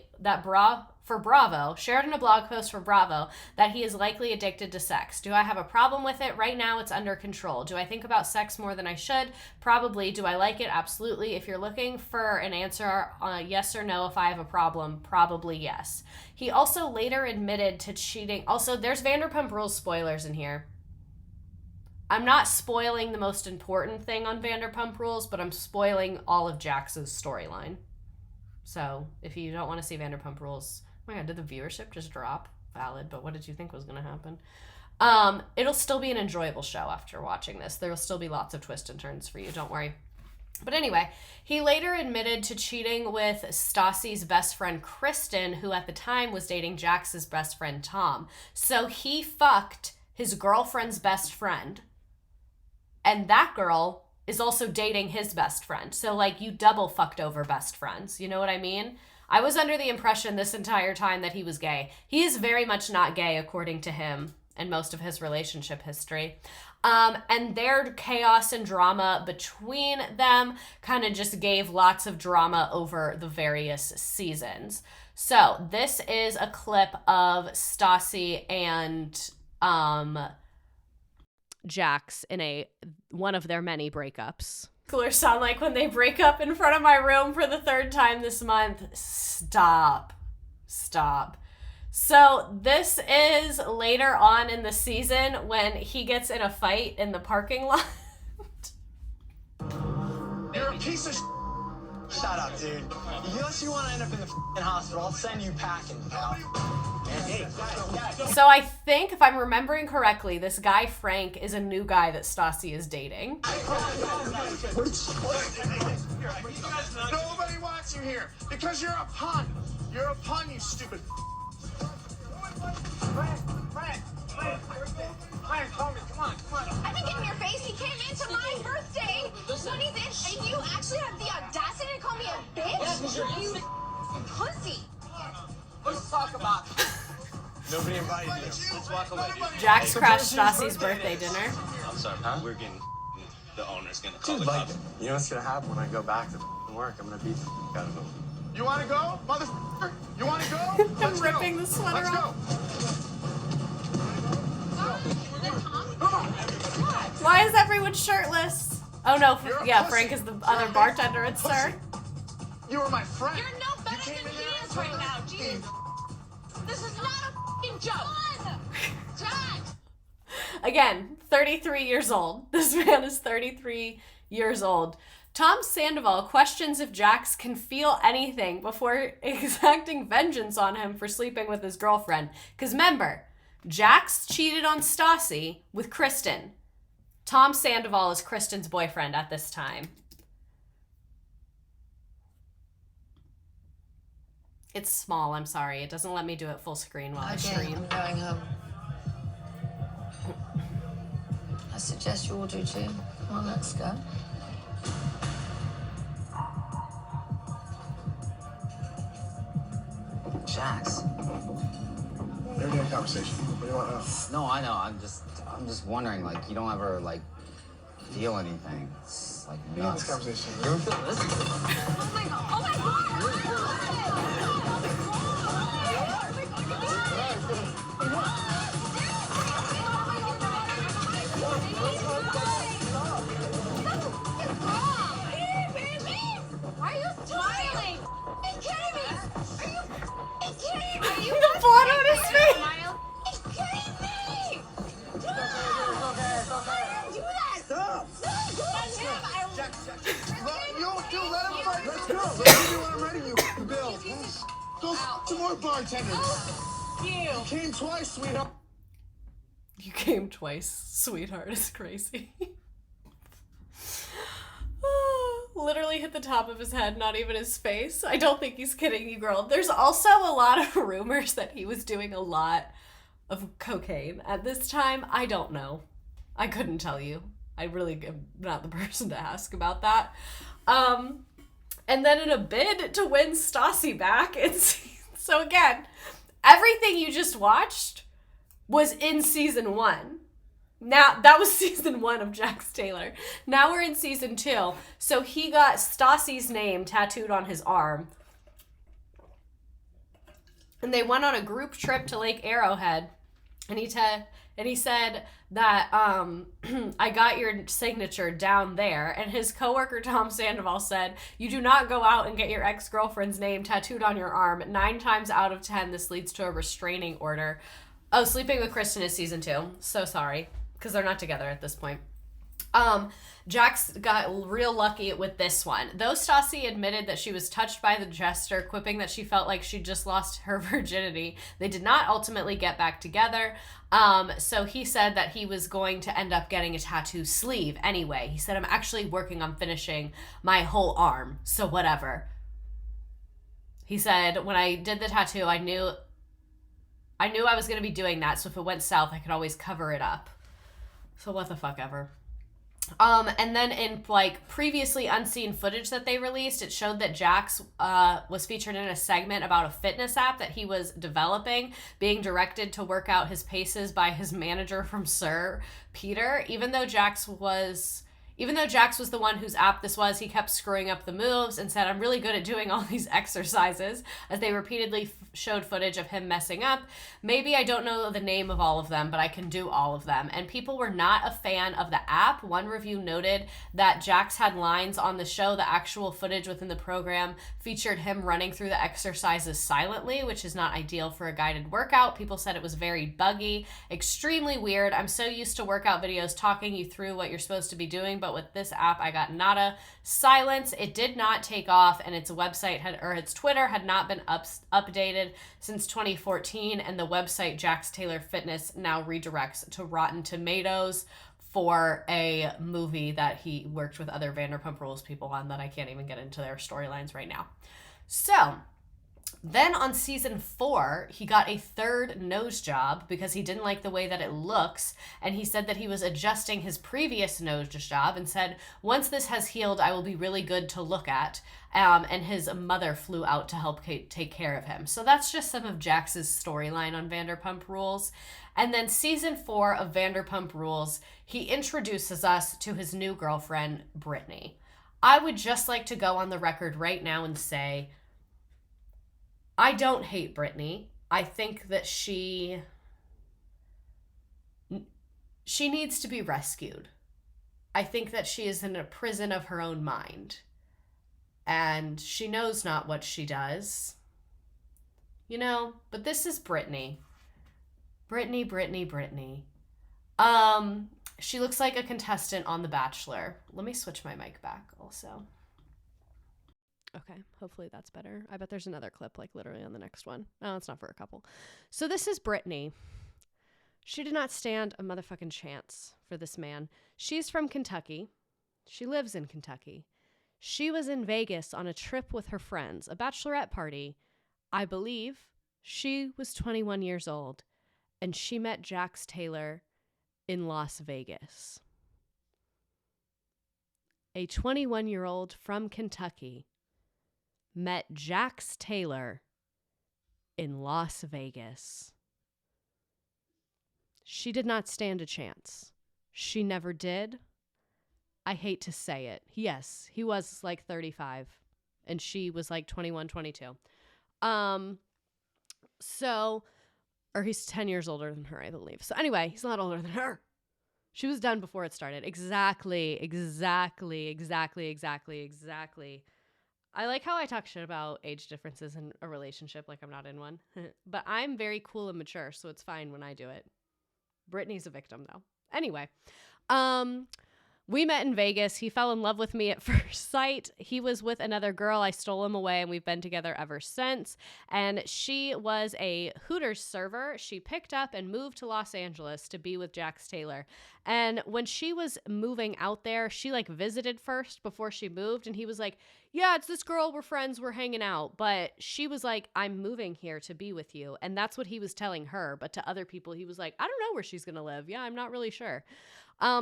is likely addicted to sex. Do I have a problem with it? Right now, it's under control. Do I think about sex more than I should? Probably. Do I like it? Absolutely. If you're looking for an answer, yes or no, if I have a problem, probably yes. He also later admitted to cheating. Also, there's Vanderpump Rules spoilers in here. I'm not spoiling the most important thing on Vanderpump Rules, but I'm spoiling all of Jax's storyline. So if you don't want to see Vanderpump Rules, oh my God, did the viewership just drop? Valid, but what did you think was going to happen? It'll still be an enjoyable show after watching this. There will still be lots of twists and turns for you, don't worry. But anyway, he later admitted to cheating with Stassi's best friend, Kristen, who at the time was dating Jax's best friend, Tom. So he fucked his girlfriend's best friend. And that girl is also dating his best friend. So, like, you double fucked over best friends. You know what I mean? I was under the impression this entire time that he was gay. He is very much not gay, according to him and most of his relationship history. And their chaos and drama between them kind of just gave lots of drama over the various seasons. So, this is a clip of Stassi and Jax in one of their many breakups. Coolers sound like when they break up in front of my room for the 3rd time this month. Stop. So this is later on in the season when he gets in a fight in the parking lot. You're a piece of Shut up, dude. Unless you want to end up in the hospital, I'll send you packing, pal. So I think, if I'm remembering correctly, this guy Frank is a new guy that Stassi is dating. Nobody wants you here because you're a pun. You're a pun, you stupid. Frank, call me. Come on. I didn't get in your face. He came into my birthday. What he did, and you actually have the audacity to call me a bitch? You pussy. Let's talk about it. Nobody invited you. Let's walk away, dude. Jax crashed Stassi's birthday dinner. I'm sorry, we're getting... The owner's gonna call Dude, the like, cops. you know what's gonna happen when I go back to work? I'm gonna beat the out of him. You wanna go, motherfucker? You wanna go? I'm ripping the sweater off. Why is everyone shirtless? Oh no, yeah, Frank is the other bartender at Sir. You were my friend. You're no better than he is right now, Jesus. This is not a fucking joke. Jax. Again, 33 years old. This man is 33 years old. Tom Sandoval questions if Jax can feel anything before exacting vengeance on him for sleeping with his girlfriend. Because remember, Jax cheated on Stassi with Kristen. Tom Sandoval is Kristen's boyfriend at this time. It's small, I'm sorry. It doesn't let me do it full screen while I stream. I'm going home. I suggest you all do too. Come on, let's go. Jax. We're having a conversation. What do you want now? No, I know. I'm just wondering, like, you don't ever, like, feel anything. It's like We had nuts. this conversation. You ever feel this? Oh my god. Oh my Why are you smiling? Are you kidding me? Are you kidding me? Are you The blood on his face. Are you kidding me? Do that. Stop! That's him. Let him fight. Let's go. Let me do what I'm ready, you Bill. Go some more bartenders. You came twice, sweetheart. You came twice, sweetheart. It's crazy. Literally hit the top of his head, not even his face. I don't think he's kidding you, girl. There's also a lot of rumors that he was doing a lot of cocaine at this time. I don't know. I couldn't tell you. I really am not the person to ask about that. And then in a bid to win Stassi back, so again, everything you just watched was in season 1. Now, that was season 1 of Jax Taylor. Now we're in season 2. So he got Stassi's name tattooed on his arm. And they went on a group trip to Lake Arrowhead. And he said that I got your signature down there. And his coworker Tom Sandoval said, "You do not go out and get your ex-girlfriend's name tattooed on your arm. 9 times out of 10, this leads to a restraining order." Oh, Sleeping with Kristen is season 2. So sorry, because they're not together at this point. Jax got real lucky with this one. Though Stassi admitted that she was touched by the jester, quipping that she felt like she'd just lost her virginity, they did not ultimately get back together. So he said that he was going to end up getting a tattoo sleeve anyway. He said, "I'm actually working on finishing my whole arm, so whatever." He said, "When I did the tattoo, I knew I was going to be doing that, so if it went south, I could always cover it up." So what the fuck ever. And then in like previously unseen footage that they released, it showed that Jax was featured in a segment about a fitness app that he was developing, being directed to work out his paces by his manager from Sir Peter. Even though Jax was the one whose app this was, he kept screwing up the moves and said, "I'm really good at doing all these exercises," as they repeatedly showed footage of him messing up. "Maybe I don't know the name of all of them, but I can do all of them." And people were not a fan of the app. One review noted that Jax had lines on the show. The actual footage within the program featured him running through the exercises silently, which is not ideal for a guided workout. People said it was very buggy, extremely weird. "I'm so used to workout videos talking you through what you're supposed to be doing, but with this app, I got nada." Silence. It did not take off, and its Twitter had not been updated since 2014, and the website Jax Taylor Fitness now redirects to Rotten Tomatoes for a movie that he worked with other Vanderpump Rules people on that I can't even get into their storylines right now. So then on season 4, he got a 3rd nose job because he didn't like the way that it looks. And he said that he was adjusting his previous nose job and said, "Once this has healed, I will be really good to look at." And his mother flew out to help take care of him. So that's just some of Jax's storyline on Vanderpump Rules. And then season 4 of Vanderpump Rules, he introduces us to his new girlfriend, Brittany. I would just like to go on the record right now and say, I don't hate Brittany. I think that she needs to be rescued. I think that she is in a prison of her own mind. And she knows not what she does. You know, but this is Brittany. Brittany. She looks like a contestant on The Bachelor. Let me switch my mic back also. Okay, hopefully that's better. I bet there's another clip like literally on the next one. No, it's not for a couple. So this is Brittany. She did not stand a motherfucking chance for this man. She's from Kentucky. She lives in Kentucky. She was in Vegas on a trip with her friends, a bachelorette party. I believe she was 21 years old, and she met Jax Taylor in Las Vegas. A 21-year-old from Kentucky met Jax Taylor in Las Vegas. She did not stand a chance. She never did. I hate to say it. Yes, he was like 35 and she was like 21, 22. Or he's 10 years older than her, I believe. So anyway, he's not older than her. She was done before it started. Exactly. I like how I talk shit about age differences in a relationship like I'm not in one. But I'm very cool and mature, so it's fine when I do it. Brittany's a victim, though. Anyway, we met in Vegas. He fell in love with me at first sight. He was with another girl. I stole him away, and we've been together ever since. And she was a Hooters server. She picked up and moved to Los Angeles to be with Jax Taylor. And when she was moving out there, she like visited first before she moved. And he was like, "Yeah, it's this girl. We're friends. We're hanging out." But she was like, "I'm moving here to be with you." And that's what he was telling her. But to other people, he was like, "I don't know where she's going to live. Yeah, I'm not really sure."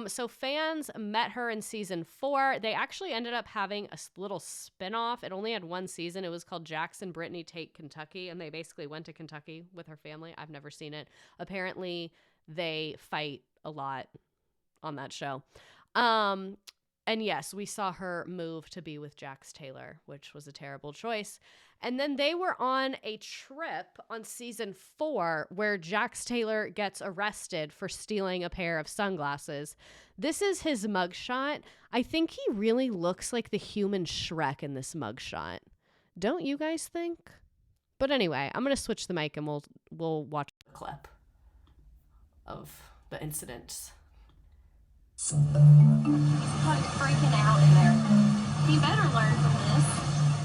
So fans met her in season 4. They actually ended up having a little spinoff. It only had one season. It was called Jax and Brittany Take Kentucky, and they basically went to Kentucky with her family. I've never seen it. Apparently, they fight a lot on that show. And yes, we saw her move to be with Jax Taylor, which was a terrible choice. And then they were on a trip on season 4 where Jax Taylor gets arrested for stealing a pair of sunglasses. This is his mugshot. I think he really looks like the human Shrek in this mugshot. Don't you guys think? But anyway, I'm going to switch the mic and we'll watch a clip of the incidents. He's like freaking out in there. He better learn from this.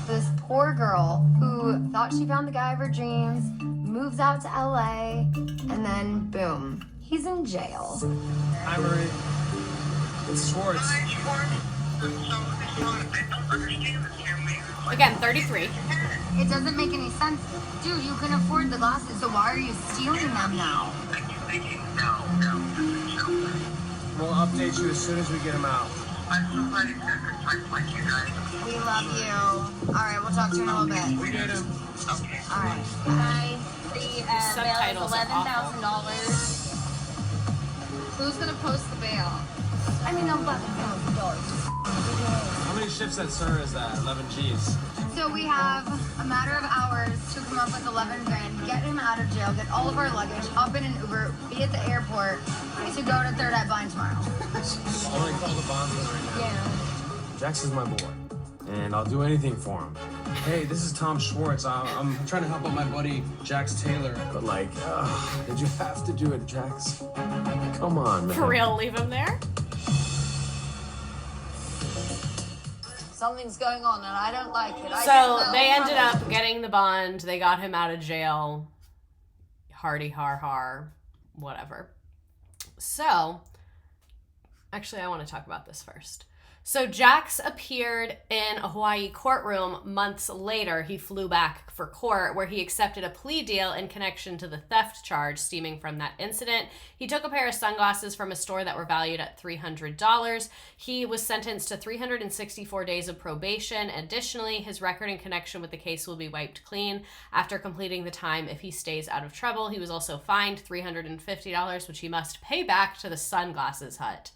This poor girl who thought she found the guy of her dreams, moves out to LA, and then boom, he's in jail. Hi, Marie. It's Schwartz. Again, 33. It doesn't make any sense. Dude, you can afford the glasses, so why are you stealing them now? We'll update you as soon as we get them out. We love you. All right, we'll talk to you in a little bit. We get them. All right. Bye. The bail Subtitles is are awful. $11,000. Who's gonna post the bail? I mean, $11,000. How many shifts at Sir is that? 11 G's. So we have a matter of hours to come up with 11 grand, get him out of jail, get all of our luggage, hop in an Uber, be at the airport to go to Third Eye Blind tomorrow. I'll only call the bondsman right now. Yeah. Jax is my boy, and I'll do anything for him. Hey, this is Tom Schwartz. I'm trying to help out my buddy Jax Taylor. But like, did you have to do it, Jax? Come on, man. For real, leave him there? Something's going on and I don't like it. So they ended up getting the bond. They got him out of jail. Hardy har har. Whatever. So, actually, I want to talk about this first. So Jax appeared in a Hawaii courtroom months later. He flew back for court where he accepted a plea deal in connection to the theft charge stemming from that incident. He took a pair of sunglasses from a store that were valued at $300. He was sentenced to 364 days of probation. Additionally, his record in connection with the case will be wiped clean after completing the time if he stays out of trouble. He was also fined $350, which he must pay back to the Sunglasses Hut.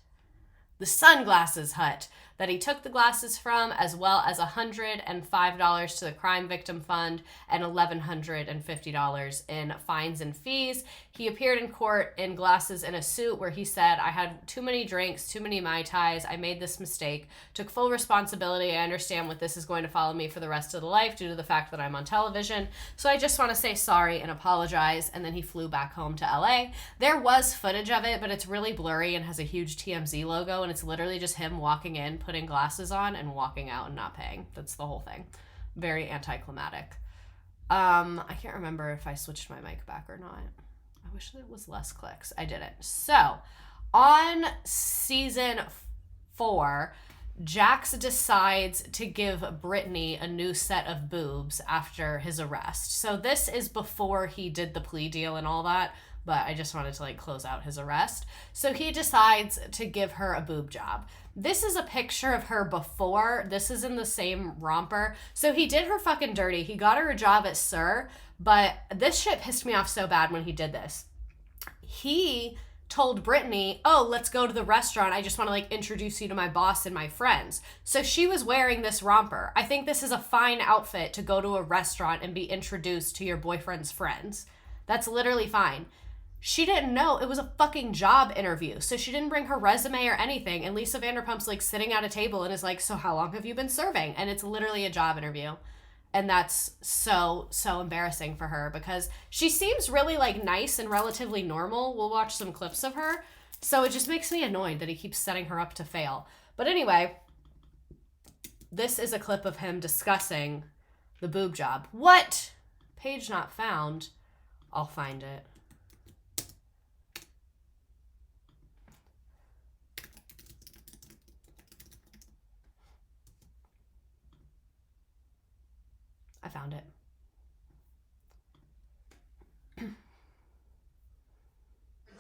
The Sunglasses Hut that he took the glasses from, as well as $105 to the Crime Victim Fund and $1,150 in fines and fees. He appeared in court in glasses in a suit where he said, "I had too many drinks, too many Mai Tais. I made this mistake. Took full responsibility. I understand what this is going to follow me for the rest of the life due to the fact that I'm on television. So I just want to say sorry and apologize." And then he flew back home to LA. There was footage of it, but it's really blurry and has a huge TMZ logo. And it's literally just him walking in, putting glasses on, and walking out and not paying. That's the whole thing. Very anticlimactic. I can't remember if I switched my mic back or not. I wish it was less clicks. I didn't. So, on season 4, Jax decides to give Brittany a new set of boobs after his arrest. So this is before he did the plea deal and all that, but I just wanted to close out his arrest. So he decides to give her a boob job. This is a picture of her before. This is in the same romper. So he did her fucking dirty. He got her a job at Sir, but this shit pissed me off so bad when he did this. He told Brittany, "Oh, let's go to the restaurant. I just want to introduce you to my boss and my friends." So she was wearing this romper. I think this is a fine outfit to go to a restaurant and be introduced to your boyfriend's friends. That's literally fine. She didn't know it was a fucking job interview. So she didn't bring her resume or anything. And Lisa Vanderpump's sitting at a table and is like, "So how long have you been serving?" And it's literally a job interview. And that's so embarrassing for her because she seems really nice and relatively normal. We'll watch some clips of her. So it just makes me annoyed that he keeps setting her up to fail. But anyway, this is a clip of him discussing the boob job. What? Page not found. I'll find it. I found it.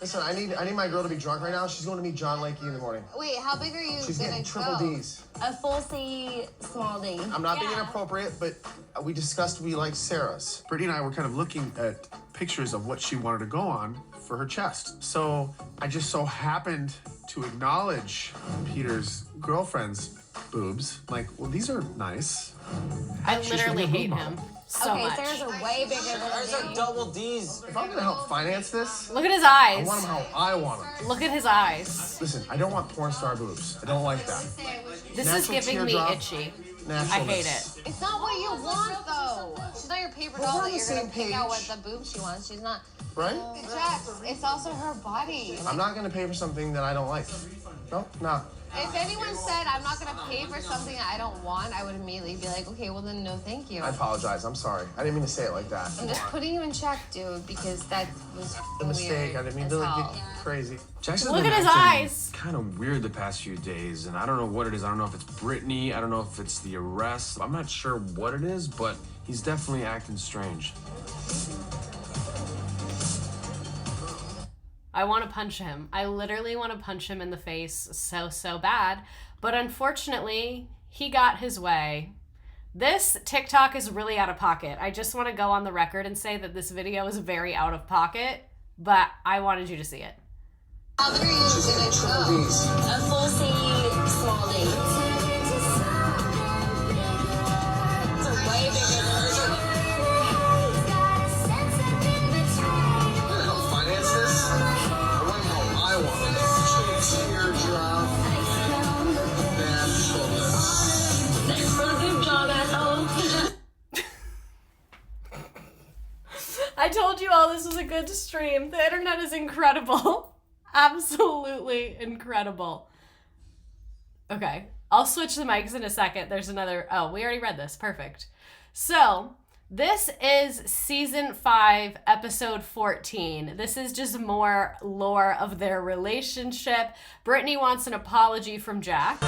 Listen, I need my girl to be drunk right now. She's going to meet John Lakey in the morning. Wait, how big are you She's gonna getting triple go? Ds. A full C, small D. I'm not being inappropriate, but we discussed we like Sarah's. Brittany and I were kind of looking at pictures of what she wanted to go on for her chest. So I just so happened to acknowledge Peter's girlfriend's boobs. Like, well, these are nice. I literally hate him so much. Okay, Sarah's are way bigger than There's a double D's. If I'm gonna help finance this, Look at his I eyes. want them how I want them. Look at his eyes. Listen, I don't want porn star boobs. I don't like that. This Natural is giving me teardrop, itchy. I naturalness. hate it. It's not what you want, though. She's not your paper We're doll on that the you're gonna same pick out page. what the boobs she wants. She's not. Right? Jax, it's also her body. I'm not gonna pay for something that I don't like. No, nah. If anyone said I'm not gonna pay for something I don't want, I would immediately be like, okay, well then no, thank you. I apologize. I'm sorry. I didn't mean to say it like that. I'm just putting you in check, dude, because that was A mistake. weird I didn't mean as to like, hell. get crazy. Jackson's Look been at his acting eyes. kind of weird the past few days, and I don't know what it is. I don't know if it's Brittany. I don't know if it's the arrest. I'm not sure what it is, but he's definitely acting strange. I want to punch him. I literally want to punch him in the face so bad. But unfortunately, he got his way. This TikTok is really out of pocket. I just want to go on the record and say that this video is very out of pocket, but I wanted you to see it. How big are you gonna go? A full C, small D. It's way bigger than Help finance this? I want them how I want them. Teardrop, naturalness. Thanks for the boob job, asshole. I told you all this was a good stream. The internet is incredible. Absolutely incredible. Okay, I'll switch the mics in a second. There's another, oh, we already read this. Perfect. So, this is season 5, episode 14. This is just more lore of their relationship. Brittany wants an apology from Jack.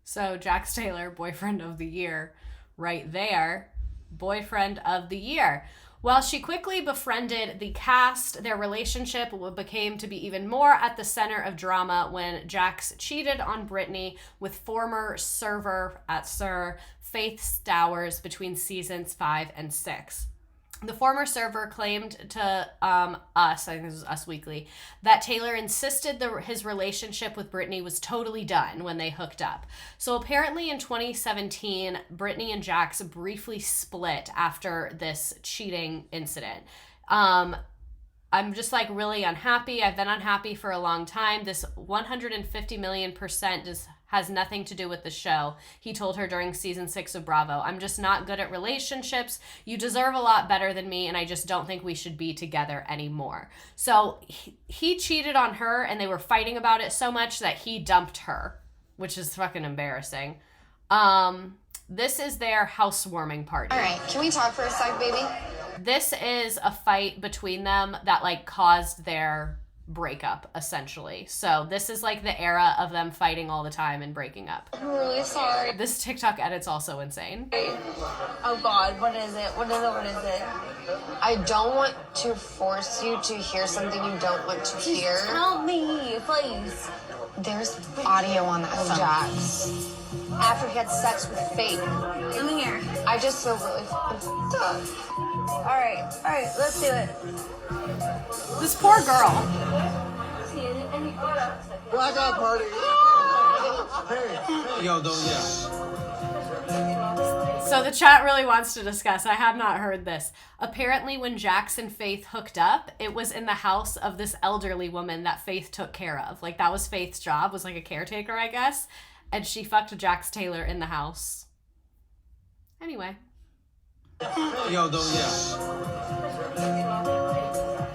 So, Jax Taylor, boyfriend of the year, right there. Boyfriend of the year. While she quickly befriended the cast, their relationship became to be even more at the center of drama when Jax cheated on Brittany with former server at Sir Faith Stowers between seasons 5 and 6. The former server claimed to us, I think this was Us Weekly, that Taylor insisted his relationship with Brittany was totally done when they hooked up. So apparently in 2017, Brittany and Jax briefly split after this cheating incident. I'm just like really unhappy. I've been unhappy for a long time. This 150 million% has nothing to do with the show, he told her during season 6 of Bravo. I'm just not good at relationships. You deserve a lot better than me, and I just don't think we should be together anymore. So he cheated on her, and they were fighting about it so much that he dumped her, which is fucking embarrassing. This is their housewarming party. All right, can we talk for a sec, baby? This is a fight between them that like caused their breakup, essentially. So this is like the era of them fighting all the time and breaking up. I'm really sorry. This TikTok edit's also insane. Oh God, what is it? What is it? What is it? I don't want to force you to hear something you don't want to hear. Help me, please. There's audio on that phone. Jax. After he had sex with Faith. Come here. I just feel really fucked up. All right, let's do it. This poor girl. Blackout party. Hey. Yo, don't yell. So the chat really wants to discuss. I had not heard this. Apparently when Jax and Faith hooked up, it was in the house of this elderly woman that Faith took care of. Like that was Faith's job, was like a caretaker, I guess. And she fucked Jax Taylor in the house. Anyway. Yo, don't yell.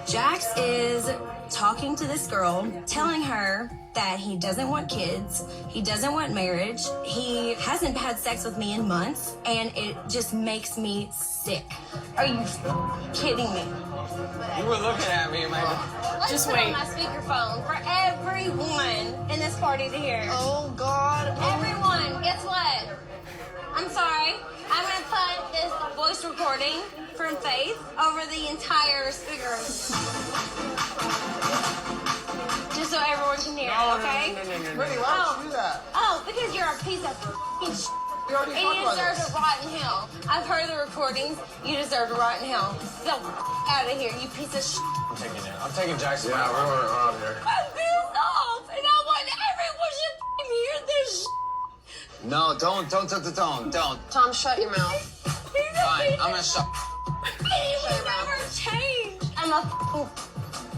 Jax is talking to this girl, telling her that he doesn't want kids, he doesn't want marriage, he hasn't had sex with me in months, and it just makes me sick. Are you kidding me? You were looking at me, man. Let's Just put wait. on my speakerphone for everyone in this party to hear. Oh God. Everyone, guess what? I'm sorry. I'm gonna put this voice recording from Faith over the entire speaker. Just so everyone can hear it, okay? No. Brittany, why would you do that? Oh, because you're a piece of f***ing shit. You already And talked you about deserve this. to rot in hell. I've heard the recordings. You deserve to rot in hell. So out of here, you piece of shit. I'm taking it. I'm taking Jackson. Yeah, we're out here. I'm pissed off, and I want everyone should hear this. No, don't. Tom, shut your mouth. Fine, I'm gonna shut. He will never change. I'm a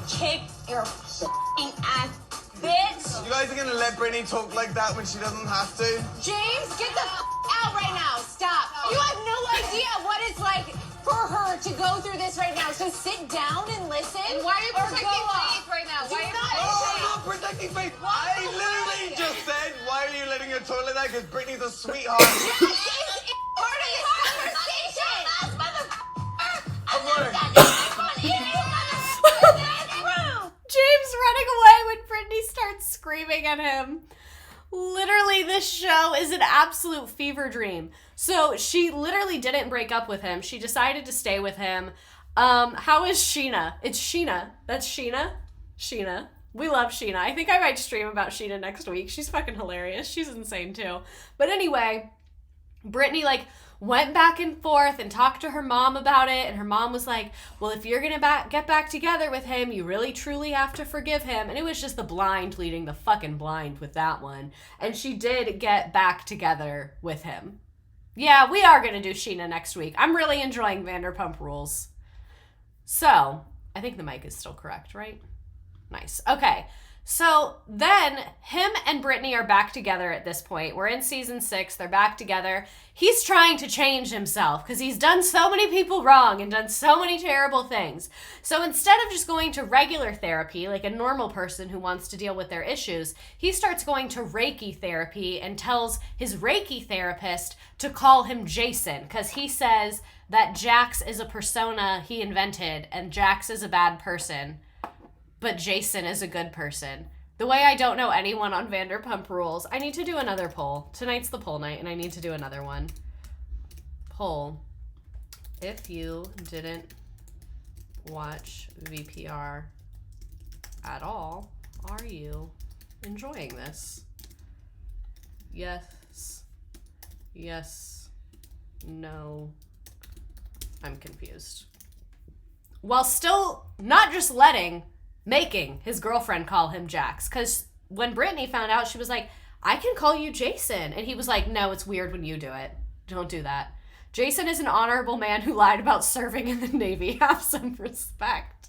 kick your ass, bitch. You guys are gonna let Brittany talk like that when she doesn't have to? James, get the out right now. Stop. You have no idea what it's like for her to go through this right now. So sit down and listen. And why are you or protecting go Faith off. right now? Do Why are you not Oh, I'm not protecting Faith. I literally just said, why are you letting her talk like that? Because Brittany's a sweetheart. Yes, it's part of this conversation. I'm running. James running away when Brittany starts screaming at him. Literally, this show is an absolute fever dream. So she literally didn't break up with him. She decided to stay with him. How is Sheena? It's Sheena. That's Sheena? Sheena. We love Sheena. I think I might stream about Sheena next week. She's fucking hilarious. She's insane too. But anyway, Brittany went back and forth and talked to her mom about it, and her mom was like, well, if you're gonna get back together with him, you really truly have to forgive him. And it was just the blind leading the fucking blind with that one. And she did get back together with him. Yeah, we are gonna do Sheena next week. I'm really enjoying Vanderpump Rules. So, I think the mic is still correct, right? Nice. Okay. So then him and Brittany are back together at this point. We're in season 6. They're back together. He's trying to change himself because he's done so many people wrong and done so many terrible things. So instead of just going to regular therapy, like a normal person who wants to deal with their issues, he starts going to Reiki therapy and tells his Reiki therapist to call him Jason because he says that Jax is a persona he invented and Jax is a bad person. But Jason is a good person. The way I don't know anyone on Vanderpump Rules, I need to do another poll. Tonight's the poll night, and I need to do another one. Poll. If you didn't watch VPR at all, are you enjoying this? Yes. Yes. No. I'm confused. While still not just making his girlfriend call him Jax. Because when Brittany found out, she was like, I can call you Jason. And he was like, no, it's weird when you do it. Don't do that. Jason is an honorable man who lied about serving in the Navy. Have some respect.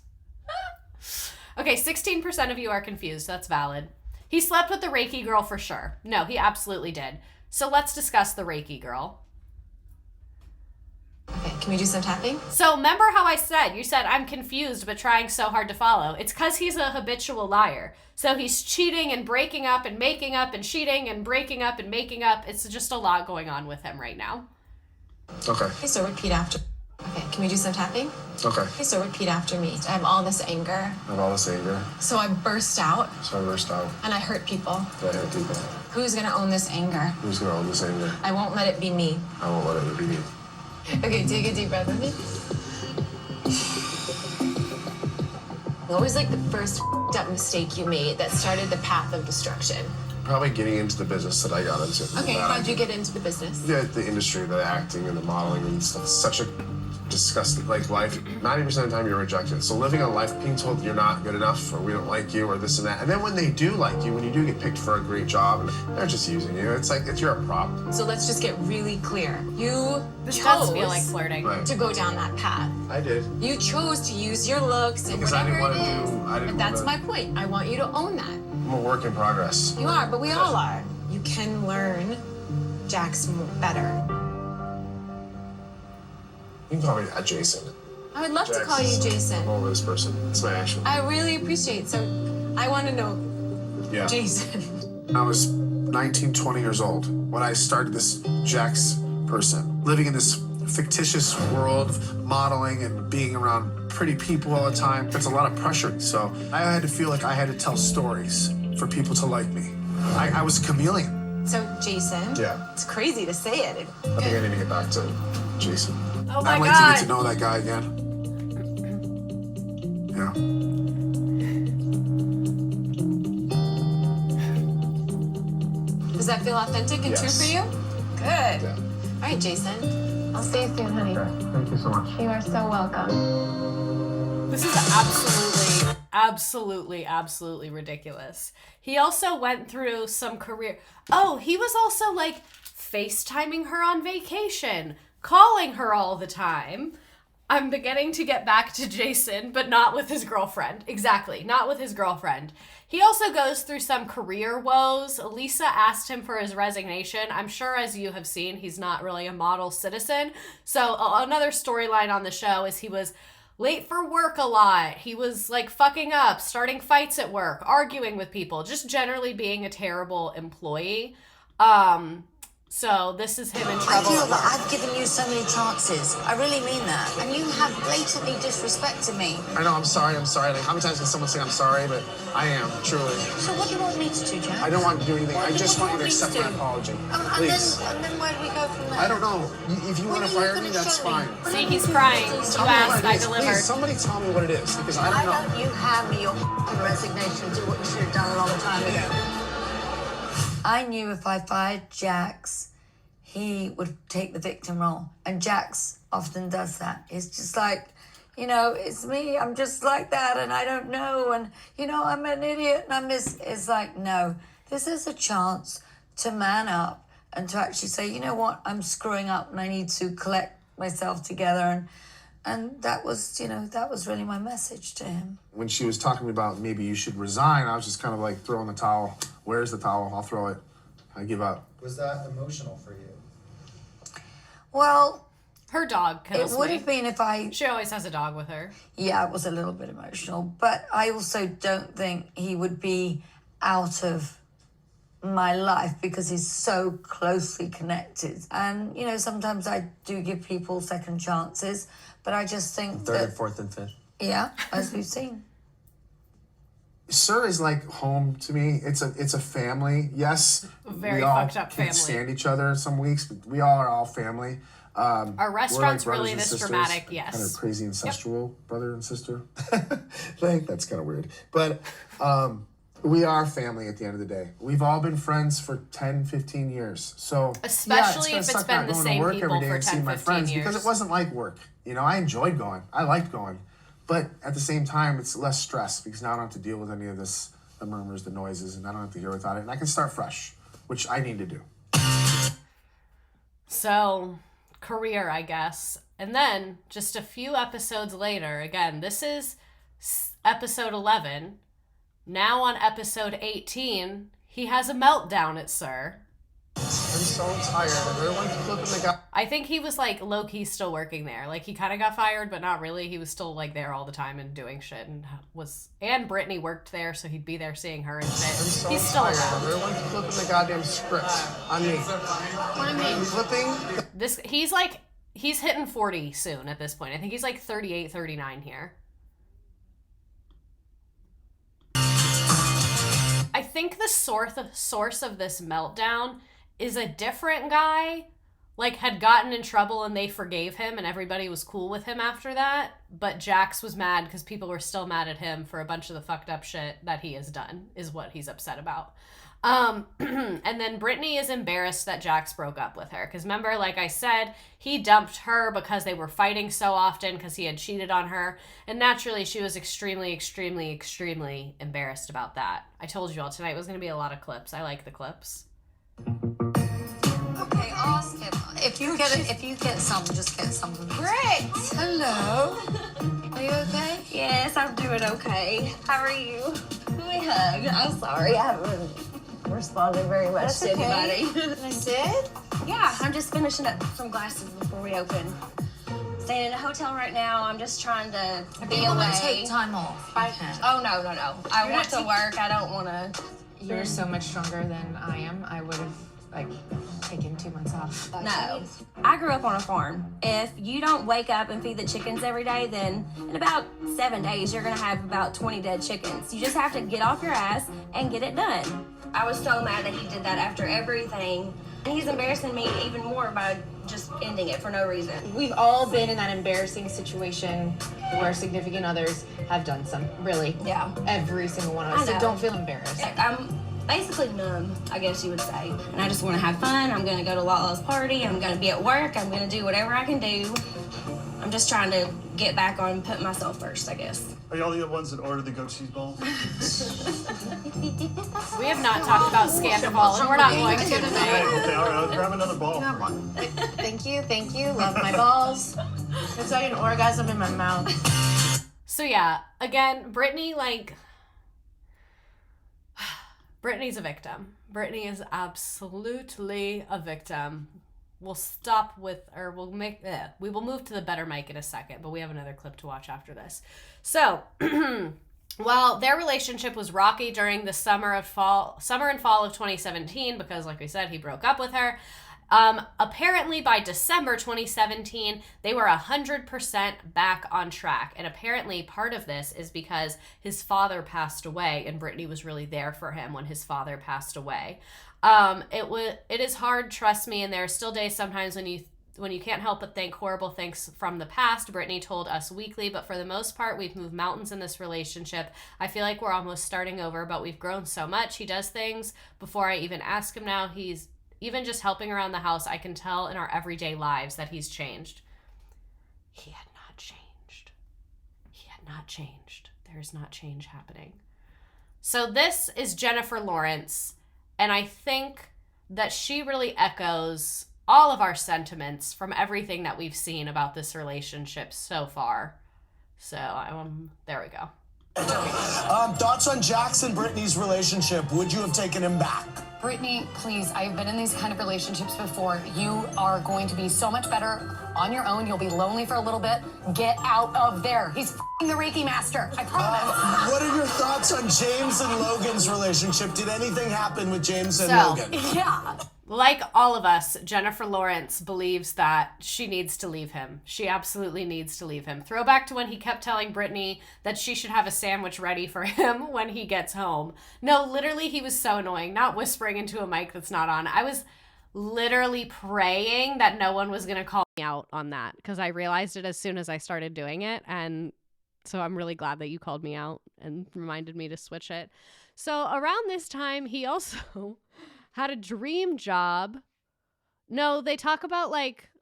Okay, 16% of you are confused. That's valid. He slept with the Reiki girl for sure. No, he absolutely did. So let's discuss the Reiki girl. Okay, can we do some tapping? So remember how I said, you said I'm confused but trying so hard to follow. It's because he's a habitual liar. So he's cheating and breaking up and making up and cheating and breaking up and making up. It's just a lot going on with him right now. Okay. Okay, so repeat after. Okay, can we do some tapping? Okay. Okay, so repeat after me. I have all this anger. I have all this anger. So I burst out. And I hurt people. I hurt people. Who's gonna own this anger? Who's gonna own this anger? I won't let it be me. I won't let it be me. Okay, take a deep breath with me. What was the first up mistake you made that started the path of destruction? Probably getting into the business that I got into. Okay, how'd you get into the business? The industry, the acting and the modeling and stuff. Such a disgusting, life. 90% of the time you're rejected. So living a life being told you're not good enough or we don't like you or this and that. And then when they do like you, when you do get picked for a great job, they're just using you. It's you're a prop. So let's just get really clear. You This chose does feel like flirting. Right. to go down that path. I did. You chose to use your looks and Because I whatever didn't it want is. to do, I didn't And that's want my point. I want you to own that. I'm a work in progress. You are, but we all are. You can learn Jax better. You can call me Jason. I would love to Jax call you Jason. I'm over this person. It's my action. I really appreciate. So I want to know Yeah. Jason. I was 19, 20 years old when I started this Jax person. Living in this fictitious world of modeling and being around pretty people all the time. That's a lot of pressure. So I had to feel like I had to tell stories for people to like me. I was a chameleon. So Jason. Yeah. It's crazy to say it. I think I need to get back to Jason. Oh my I'd like God. to get to know that guy again. Yeah. Does that feel authentic and true Yes. for you? Good. Yeah. All right, Jason. I'll see you soon, honey. Thank you so much. You are so welcome. This is absolutely ridiculous. He also went through some career... Oh, he was also, like, FaceTiming her on vacation, calling her all the time. I'm beginning to get back to Jason, but not with his girlfriend. Exactly, not with his girlfriend. He also goes through some career woes. Lisa asked him for his resignation. I'm sure, as you have seen, he's not really a model citizen. So another storyline on the show is he was late for work a lot. He was like fucking up, starting fights at work, arguing with people, just generally being a terrible employee. So this is him in trouble. I feel that I've given you so many chances. I really mean that. And you have blatantly disrespected me. I know, I'm sorry. Like, how many times can someone say I'm sorry? But I am, truly. So what do you want me to do, Jack? I don't want to do anything. I just want you to accept my apology. Please. And then where do we go from there? I don't know. If you want to fire me, that's fine. See, he's crying. You asked, I delivered. Please, somebody tell me what it is, because I don't know. Why don't you hand me your resignation? Do what you should have done a long time ago. I knew if I fired Jax, he would take the victim role. And Jax often does that. It's just like, you know, it's me. I'm just like that, and I don't know. And, you know, I'm an idiot, and I'm this. It's like, no. This is a chance to man up and to actually say, you know what, I'm screwing up, and I need to collect myself together. And that was, you know, that was really my message to him. When she was talking about maybe you should resign, I was just kind of like throwing the towel. Where's the towel? I'll throw it. I give up. Was that emotional for you? Well, her dog kills me. It would have been if I... She always has a dog with her. Yeah, it was a little bit emotional. But I also don't think he would be out of my life because he's so closely connected. And, you know, sometimes I do give people second chances, but I just think Third and fourth and fifth. Yeah, as we've seen. Sir is like home to me. It's a family. Yes, Very we all fucked up can't family. stand each other some weeks, but we all are all family. Our restaurant's we're like really this sisters, dramatic, yes. Kind of crazy incestual brother and sister. Like, that's kind of weird. But we are family at the end of the day. We've all been friends for 10, 15 years. So especially yeah, if it's been the same people for 10, 15 years. Because it wasn't like work. You know, I enjoyed going. I liked going. But at the same time, it's less stress because now I don't have to deal with any of this, the murmurs, the noises, and I don't have to hear without it. And I can start fresh, which I need to do. So, career, I guess. And then, just a few episodes later, again, this is episode 11. Now on episode 18, he has a meltdown at Sir. I'm so tired. Everyone's flipping the guy. I think he was like low-key still working there. Like he kind of got fired, but not really. He was still like there all the time and doing shit and Brittany worked there, so he'd be there seeing her and shit. So he's still tired. around. Everyone's flipping the goddamn script on me. What do you mean? Flipping. He's hitting 40 soon at this point. I think he's like 38, 39 here. I think the source of this meltdown is a different guy, like had gotten in trouble and they forgave him and everybody was cool with him after that. But Jax was mad because people were still mad at him for a bunch of the fucked up shit that he has done is what he's upset about. And then Brittany is embarrassed that Jax broke up with her. Because remember, like I said, he dumped her because they were fighting so often because he had cheated on her. And naturally, she was extremely, extremely, extremely embarrassed about that. I told you all tonight was going to be a lot of clips. I like the clips. Okay, ask him. If you get some, just get some. Great. Hello. Are you okay? Yes, I'm doing okay. How are you? Can we hug? I'm sorry, I haven't responded very much That's to okay. anybody. Can I sit? Yeah, I'm just finishing up some glasses before we open. Staying in a hotel right now. I'm just trying to be You want away. to take time off? Oh, no. I want to work. I don't want to. You're so much stronger than I am. I would have, taken 2 months off. No. I grew up on a farm. If you don't wake up and feed the chickens every day, then in about 7 days, you're going to have about 20 dead chickens. You just have to get off your ass and get it done. I was so mad that he did that after everything. And he's embarrassing me even more by just ending it for no reason. We've all been in that embarrassing situation where significant others have done some. Really. Yeah. Every single one of us. So don't feel embarrassed. I'm basically numb, I guess you would say. And I just want to have fun. I'm going to go to Lala's party. I'm going to be at work. I'm going to do whatever I can do. I'm just trying to get back on, put myself first, I guess. Are y'all the ones that ordered the goat cheese ball? We have not talked about Scandival, and we're not going to today. Okay, all right, I'll grab another ball. Thank you. Love my balls. It's like an orgasm in my mouth. So yeah, again, Brittany, Brittany's a victim. Brittany is absolutely a victim. We'll stop with, or we will move to the better mic in a second, but we have another clip to watch after this. So, while their relationship was rocky during the summer and fall of 2017, because like we said, he broke up with her, apparently by December 2017, they were 100% back on track. And apparently part of this is because his father passed away, and Brittany was really there for him when his father passed away. It is hard, trust me, and there are still days sometimes when you can't help but think horrible things from the past, Brittany told Us Weekly, but for the most part, we've moved mountains in this relationship. I feel like we're almost starting over, but we've grown so much. He does things before I even ask him now. He's even just helping around the house. I can tell in our everyday lives that he's changed. He had not changed. He had not changed. There's not change happening. So this is Jennifer Lawrence, and I think that she really echoes all of our sentiments from everything that we've seen about this relationship so far. So there we go. Thoughts on Jax and Brittany's relationship? Would you have taken him back? Brittany, please, I've been in these kind of relationships before. You are going to be so much better on your own. You'll be lonely for a little bit. Get out of there. He's the Reiki master. I promise. What are your thoughts on James and Logan's relationship? Did anything happen with James and Logan? Yeah. Like all of us, Jennifer Lawrence believes that she needs to leave him. She absolutely needs to leave him. Throwback to when he kept telling Brittany that she should have a sandwich ready for him when he gets home. No, literally, he was so annoying. Not whispering into a mic that's not on. I was literally praying that no one was going to call me out on that, because I realized it as soon as I started doing it. And so I'm really glad that you called me out and reminded me to switch it. So around this time, he also had a dream job. No, they talk about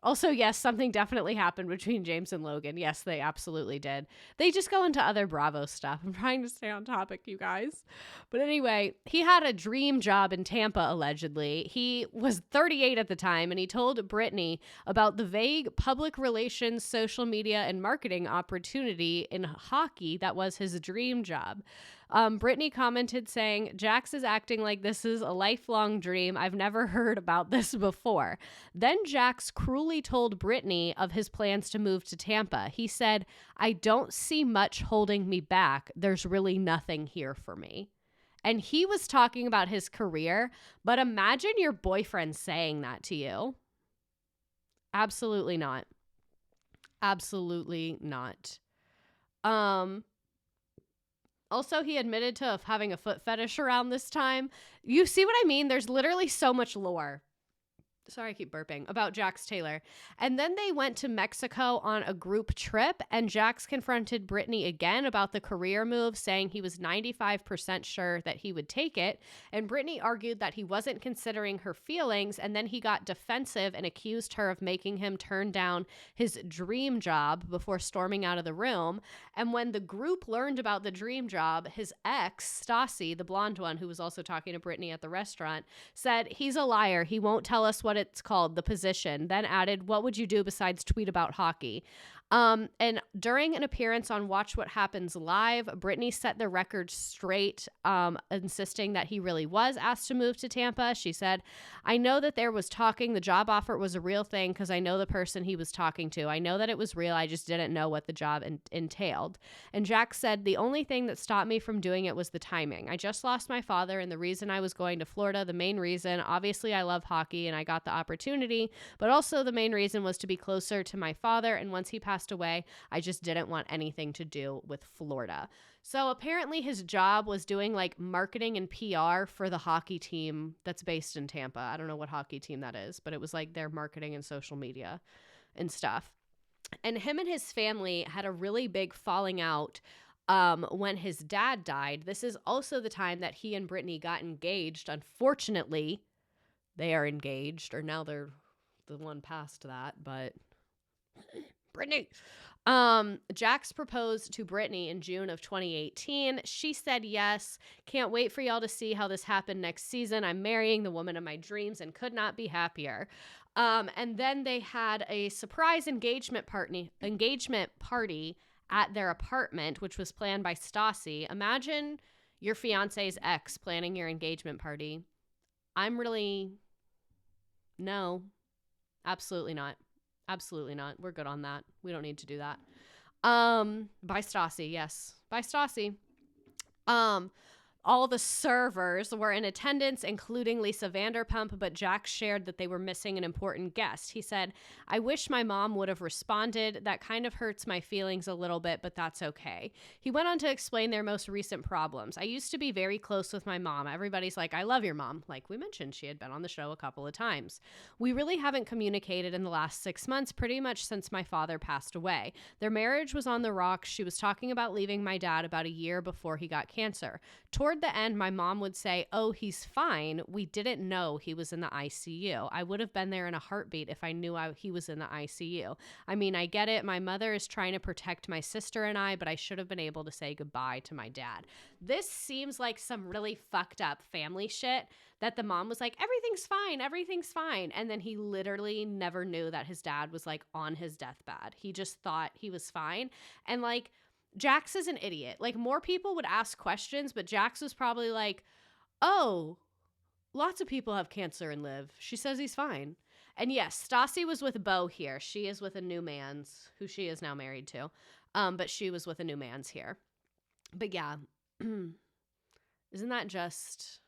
also, yes, something definitely happened between James and Logan. Yes, they absolutely did. They just go into other Bravo stuff. I'm trying to stay on topic, you guys. But anyway, he had a dream job in Tampa, allegedly. He was 38 at the time, and he told Brittany about the vague public relations, social media, and marketing opportunity in hockey that was his dream job. Brittany commented saying, Jax is acting like this is a lifelong dream. I've never heard about this before. Then Jax cruelly told Brittany of his plans to move to Tampa. He said, I don't see much holding me back. There's really nothing here for me. And he was talking about his career, but imagine your boyfriend saying that to you. Absolutely not. Absolutely not. Also, he admitted to having a foot fetish around this time. You see what I mean? There's literally so much lore. Sorry, I keep burping. About Jax Taylor. And then they went to Mexico on a group trip, and Jax confronted Brittany again about the career move, saying he was 95% sure that he would take it. And Brittany argued that he wasn't considering her feelings, and then he got defensive and accused her of making him turn down his dream job before storming out of the room. And when the group learned about the dream job, his ex, Stassi, the blonde one who was also talking to Brittany at the restaurant, said, he's a liar. He won't tell us what it's called, the position. Then added, what would you do besides tweet about hockey? And during an appearance on Watch What Happens Live, Brittany set the record straight, insisting that he really was asked to move to Tampa. She said, I know that there was talking. The job offer was a real thing because I know the person he was talking to. I know that it was real. I just didn't know what the job entailed. And Jax said, the only thing that stopped me from doing it was the timing. I just lost my father, and the reason I was going to Florida, the main reason, obviously I love hockey and I got the opportunity, but also the main reason was to be closer to my father. And once he passed away, I just didn't want anything to do with Florida. So apparently his job was doing marketing and PR for the hockey team that's based in Tampa. I don't know what hockey team that is, but it was their marketing and social media and stuff. And him and his family had a really big falling out when his dad died. This is also the time that he and Brittany got engaged. Unfortunately, they are engaged, or now they're the one past that, but Brittany. Jax proposed to Brittany in June of 2018. She said yes. Can't wait for y'all to see how this happened next season. I'm marrying the woman of my dreams and could not be happier. And then they had a surprise engagement party at their apartment, which was planned by Stassi. Imagine your fiance's ex planning your engagement party. No, absolutely not. Absolutely not. We're good on that. We don't need to do that. By Stassi, yes. By Stassi. All the servers were in attendance, including Lisa Vanderpump, but Jax shared that they were missing an important guest. He said, I wish my mom would have responded. That kind of hurts my feelings a little bit, but that's okay. He went on to explain their most recent problems. I used to be very close with my mom. Everybody's like, I love your mom. Like we mentioned, she had been on the show a couple of times. We really haven't communicated in the last 6 months, pretty much since my father passed away. Their marriage was on the rocks. She was talking about leaving my dad about a year before he got cancer. Toward the end, my mom would say, oh, he's fine. We didn't know he was in the ICU. I would have been there in a heartbeat if I knew he was in the ICU. I mean, I get it. My mother is trying to protect my sister and I, but I should have been able to say goodbye to my dad. This seems like some really fucked up family shit that the mom was like, everything's fine. Everything's fine. And then he literally never knew that his dad was like on his deathbed. He just thought he was fine. And like, Jax is an idiot. Like, more people would ask questions, but Jax was probably like, oh, lots of people have cancer and live. She says he's fine. And yes, Stassi was with Beau here. She is with a new man's, who she is now married to. But she was with a new man's here. But yeah, isn't that just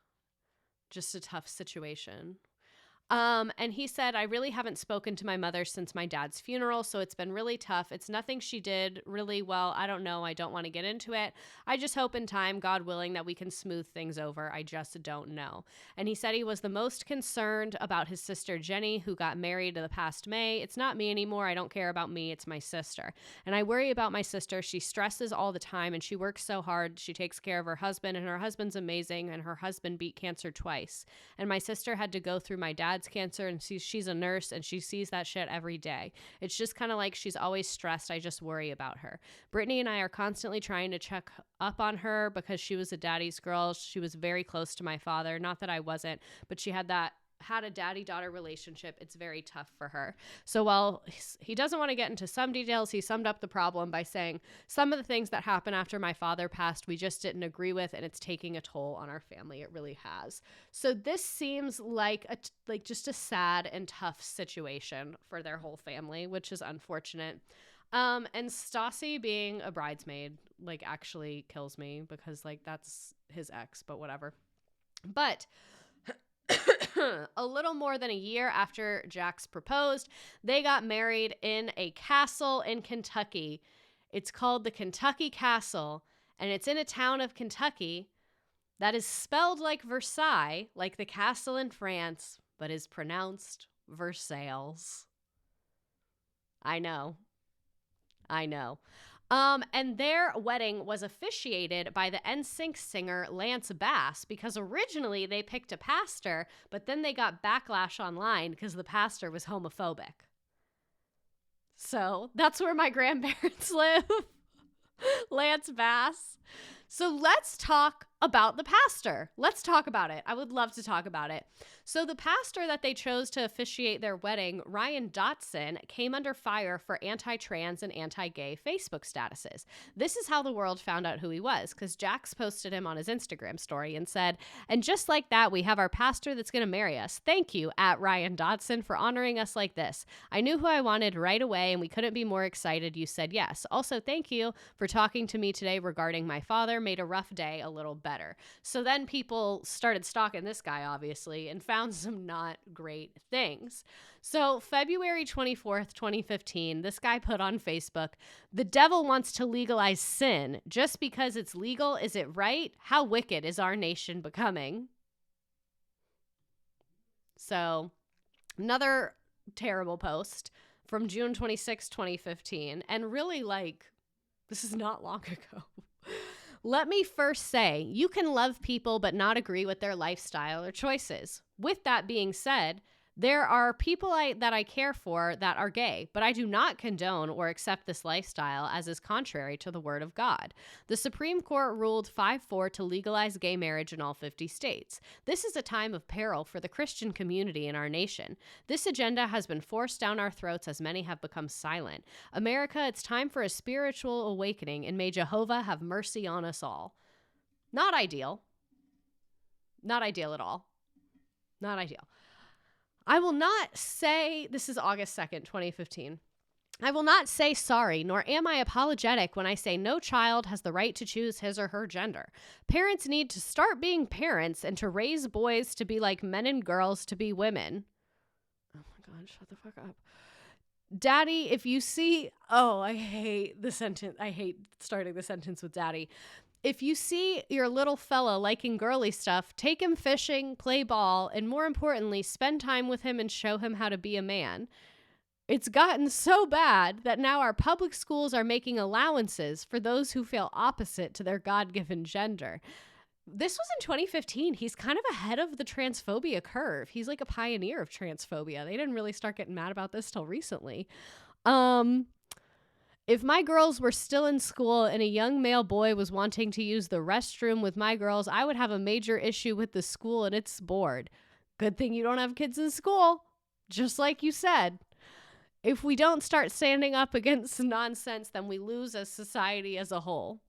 a tough situation? And he said, I really haven't spoken to my mother since my dad's funeral, so it's been really tough. It's nothing she did really well. I don't know. I don't want to get into it. I just hope in time, God willing, that we can smooth things over. I just don't know. And he said he was the most concerned about his sister Jenny, who got married the past May. It's not me anymore. I don't care about me. It's my sister. And I worry about my sister. She stresses all the time and she works so hard. She takes care of her husband, and her husband's amazing, and her husband beat cancer twice. And my sister had to go through my dad's cancer, and she's a nurse and she sees that shit every day. It's just kind of like she's always stressed. I just worry about her. Brittany and I are constantly trying to check up on her because she was a daddy's girl. She was very close to my father. Not that I wasn't, but she had a daddy-daughter relationship. It's very tough for her. So while he doesn't want to get into some details, he summed up the problem by saying, some of the things that happened after my father passed, we just didn't agree with, and it's taking a toll on our family. It really has. So this seems like just a sad and tough situation for their whole family, which is unfortunate. And Stassi being a bridesmaid, actually kills me because, that's his ex, but whatever. But a little more than a year after Jax proposed, they got married in a castle in Kentucky. It's called the Kentucky Castle, and it's in a town of Kentucky that is spelled like Versailles, like the castle in France, but is pronounced Versailles. I know. And their wedding was officiated by the NSYNC singer Lance Bass, because originally they picked a pastor, but then they got backlash online because the pastor was homophobic. So that's where my grandparents live. Lance Bass. So let's talk about the pastor. Let's talk about it. I would love to talk about it. So the pastor that they chose to officiate their wedding, Ryan Dotson, came under fire for anti-trans and anti-gay Facebook statuses. This is how the world found out who he was, because Jax posted him on his Instagram story and said, and just like that, we have our pastor that's going to marry us. Thank you, @Ryan Dotson, for honoring us like this. I knew who I wanted right away, and we couldn't be more excited you said yes. Also, thank you for talking to me today regarding my father. Made a rough day a little better. So then people started stalking this guy, obviously, and found some not great things. So February 24th, 2015, this guy put on Facebook, "The devil wants to legalize sin. Just because it's legal, is it right? How wicked is our nation becoming?" So another terrible post from June 26, 2015. And really, this is not long ago. Let me first say, you can love people but not agree with their lifestyle or choices. With that being said, There are people that I care for that are gay, but I do not condone or accept this lifestyle as is contrary to the word of God. The Supreme Court ruled 5-4 to legalize gay marriage in all 50 states. This is a time of peril for the Christian community in our nation. This agenda has been forced down our throats as many have become silent. America, it's time for a spiritual awakening, and may Jehovah have mercy on us all. Not ideal. Not ideal at all. Not ideal. I will not say, this is August 2nd, 2015. I will not say sorry, nor am I apologetic when I say no child has the right to choose his or her gender. Parents need to start being parents and to raise boys to be like men and girls to be women. Oh my God, shut the fuck up. Daddy, if you see, I hate the sentence. I hate starting the sentence with daddy. If you see your little fella liking girly stuff, take him fishing, play ball, and more importantly, spend time with him and show him how to be a man. It's gotten so bad that now our public schools are making allowances for those who feel opposite to their God-given gender. This was in 2015. He's kind of ahead of the transphobia curve. He's like a pioneer of transphobia. They didn't really start getting mad about this till recently. If my girls were still in school and a young male boy was wanting to use the restroom with my girls, I would have a major issue with the school and its board. Good thing you don't have kids in school, just like you said. If we don't start standing up against nonsense, then we lose as society as a whole.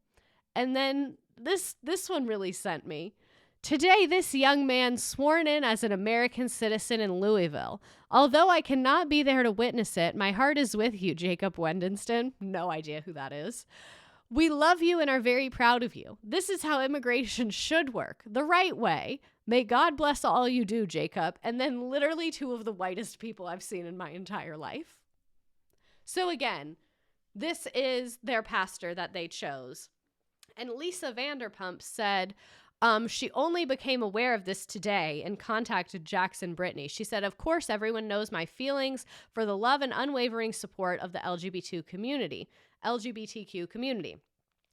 And then this one really sent me. Today, this young man sworn in as an American citizen in Louisville. Although I cannot be there to witness it, my heart is with you, Jacob Wendenston. No idea who that is. We love you and are very proud of you. This is how immigration should work, the right way. May God bless all you do, Jacob. And then literally two of the whitest people I've seen in my entire life. So again, this is their pastor that they chose. And Lisa Vanderpump said, she only became aware of this today and contacted Jax and Brittany. She said, of course, everyone knows my feelings for the love and unwavering support of the LGBTQ community.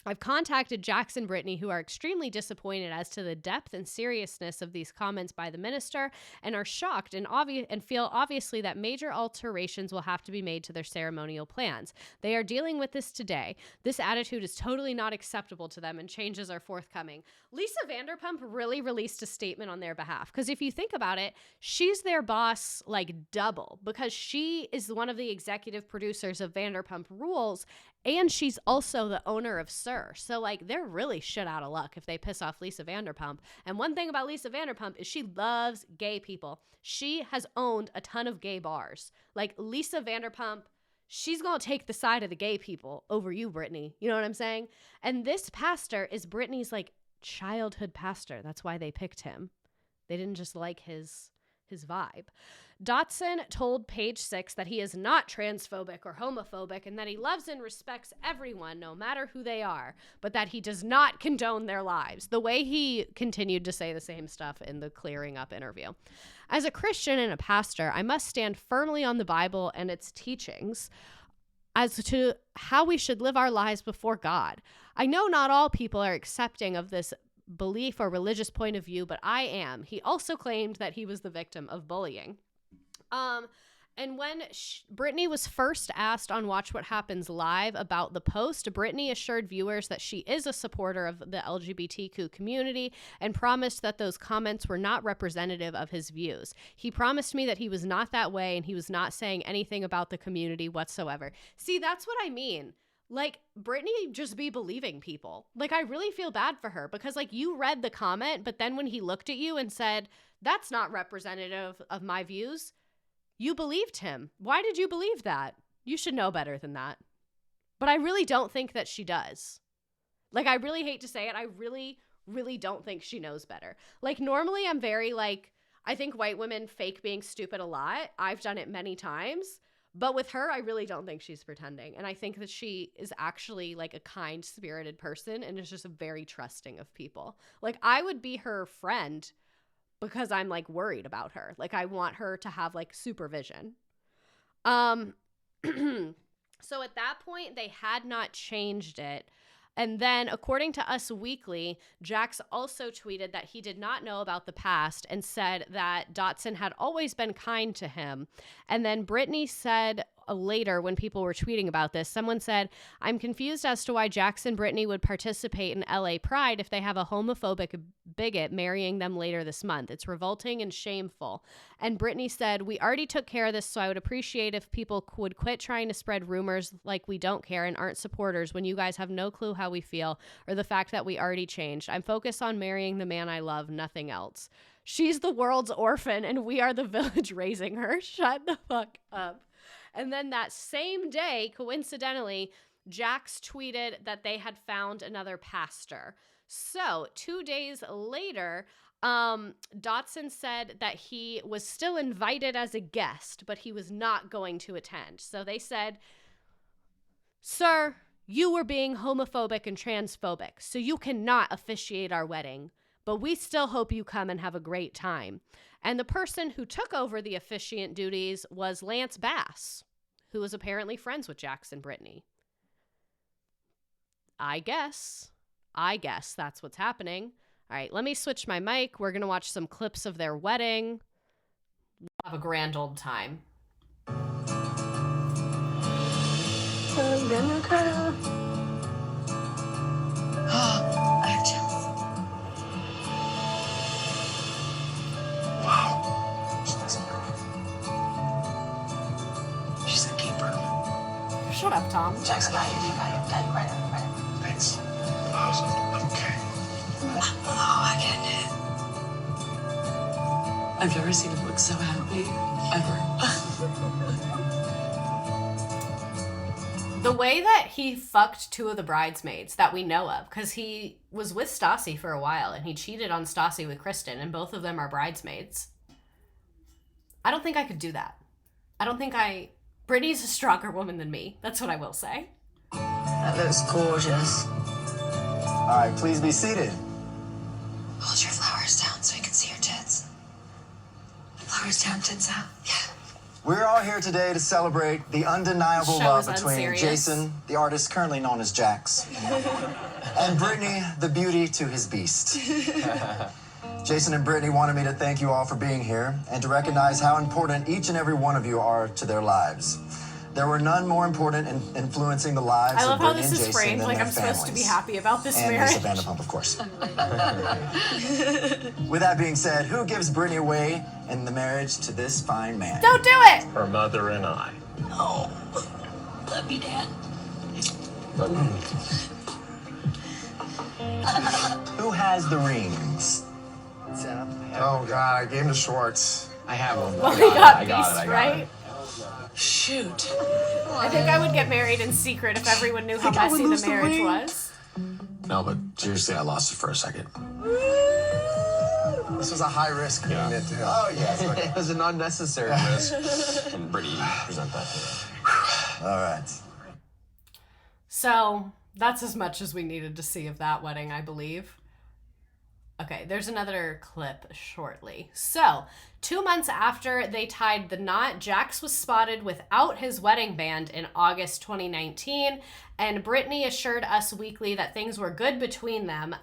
I've contacted Jax and Brittany, who are extremely disappointed as to the depth and seriousness of these comments by the minister and are shocked and feel obviously that major alterations will have to be made to their ceremonial plans. They are dealing with this today. This attitude is totally not acceptable to them and changes are forthcoming. Lisa Vanderpump really released a statement on their behalf because if you think about it, she's their boss like double because she is one of the executive producers of Vanderpump Rules and she's also the owner of Sir. So, like, they're really shit out of luck if they piss off Lisa Vanderpump. And one thing about Lisa Vanderpump is she loves gay people. She has owned a ton of gay bars. Like, Lisa Vanderpump, she's going to take the side of the gay people over you, Brittany. You know what I'm saying? And this pastor is Brittany's, like, childhood pastor. That's why they picked him. They didn't just like his vibe. Dotson told Page 6 that he is not transphobic or homophobic and that he loves and respects everyone, no matter who they are, but that he does not condone their lives. The way he continued to say the same stuff in the Clearing Up interview. As a Christian and a pastor, I must stand firmly on the Bible and its teachings as to how we should live our lives before God. I know not all people are accepting of this belief or religious point of view, but I am. He also claimed that he was the victim of bullying. And when Brittany was first asked on Watch What Happens Live about the post, Brittany assured viewers that she is a supporter of the LGBTQ community and promised that those comments were not representative of his views. He promised me that he was not that way and he was not saying anything about the community whatsoever. See, that's what I mean. Like, Brittany just be believing people. Like, I really feel bad for her because, like, you read the comment, but then when he looked at you and said, that's not representative of my views, you believed him. Why did you believe that? You should know better than that. But I really don't think that she does. Like, I really hate to say it. I really, really don't think she knows better. Like, normally I'm very, like, I think white women fake being stupid a lot. I've done it many times. But with her, I really don't think she's pretending. And I think that she is actually like a kind-spirited person and is just very trusting of people. Like, I would be her friend because I'm like worried about her. Like, I want her to have like supervision. So at that point, they had not changed it. And then, according to Us Weekly, Jax also tweeted that he did not know about the past and said that Dotson had always been kind to him. And then Brittany said later, when people were tweeting about this, someone said, "I'm confused as to why Jax and Brittany would participate in LA Pride if they have a homophobic bigot marrying them later this month. It's revolting and shameful." And Brittany said, "We already took care of this, so I would appreciate if people would quit trying to spread rumors like we don't care and aren't supporters when you guys have no clue how we feel or the fact that we already changed. I'm focused on marrying the man I love, nothing else. She's the world's orphan and we are the village raising her. Shut the fuck up." And then that same day, coincidentally, Jax tweeted that they had found another pastor. So 2 days later, Dotson said that he was still invited as a guest, but he was not going to attend. So they said, "Sir, you were being homophobic and transphobic, so you cannot officiate our wedding, but we still hope you come and have a great time." And the person who took over the officiant duties was Lance Bass, who was apparently friends with Jax and Brittany. I guess that's what's happening. All right, let me switch my mic. We're going to watch some clips of their wedding. We'll have a grand old time. I have chills. She's a keeper. Shut up, Tom. Jax, I got you. Right. Thanks. I'm okay. Oh, I get it. I've never seen him look so happy, ever. The way that he fucked two of the bridesmaids that we know of, because he was with Stassi for a while and he cheated on Stassi with Kristen, and both of them are bridesmaids. I don't think I could do that. Brittany's a stronger woman than me. That's what I will say. That looks gorgeous. All right, please be seated. Hold your flowers down so we can see your tits. Flowers down, tits out. Yeah. We're all here today to celebrate the undeniable Show love is between unserious. Jason, the artist currently known as Jax, and Brittany, the beauty to his beast. Jason and Brittany wanted me to thank you all for being here and to recognize how important each and every one of you are to their lives. There were none more important in influencing the lives I love of how Brittany this and is Jason framed than like their I'm supposed to be families. happy about this And marriage. Lisa Vanderpump, of course. With that being said, who gives Brittany away in the marriage to this fine man? Don't do it! Her mother and I. No. Love you, Dad. Who has the rings? Oh, God, I gave him to Schwartz. I have one. Well, he got Beast, I got right? it. Shoot. I think I would get married in secret if everyone knew how messy the marriage was. No, but seriously, I lost it for a second. This was a high risk commitment to him. Oh, yes. It was an unnecessary risk. And Brittany, present that to her. All right. So that's as much as we needed to see of that wedding, I believe. Okay, there's another clip shortly. So, 2 months after they tied the knot, Jax was spotted without his wedding band in August 2019, and Brittany assured Us Weekly that things were good between them.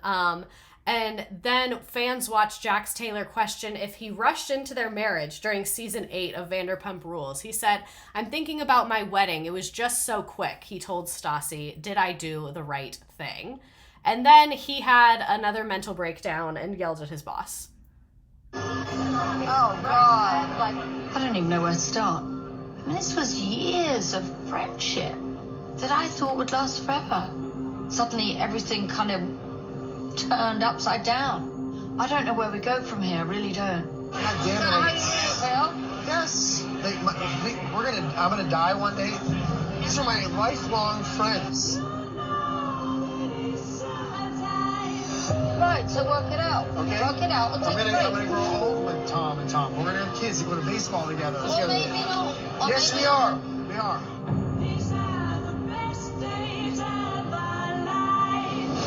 And then fans watched Jax Taylor question if he rushed into their marriage during season 8 of Vanderpump Rules. He said, "I'm thinking about my wedding. It was just so quick," he told Stassi. "Did I do the right thing?" And then he had another mental breakdown and yelled at his boss. Oh, God. Like, I don't even know where to start. I mean, this was years of friendship that I thought would last forever. Suddenly, everything kind of turned upside down. I don't know where we go from here. I really don't. God damn it. Well, Yes. I'm gonna die one day. These are my lifelong friends. right, so work it out. Okay. Work it out. I'm gonna grow old with Tom and Tom. We're gonna have kids. We're gonna go to baseball together. Well, maybe not. Yes, we are. We are.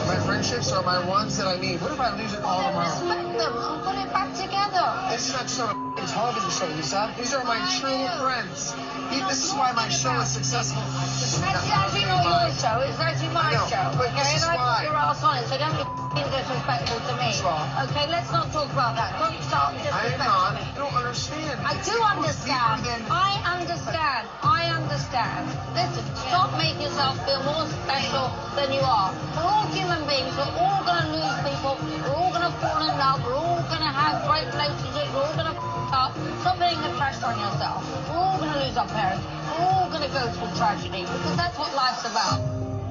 My friendships are my ones that I need. What if I lose it all tomorrow? Respect them and put it back together. This is not just a television show, Lisa. These are my true friends. This is is why my show is successful. It's actually not your show, it's actually my show. But Okay, this is and I why. put your ass on it, so don't be f***ing disrespectful to me. Okay, let's not talk about that. Don't start disrespecting me. I don't understand. I do understand. I understand. Listen, stop making yourself feel more special than you are. We're all human beings. We're all going to lose people. We're all going to fall in love. We're all going to have great relationships. We're all going to up. Stop putting the pressure on yourself. We're all going to lose our parents. We're all going to go through tragedy because that's what life's about.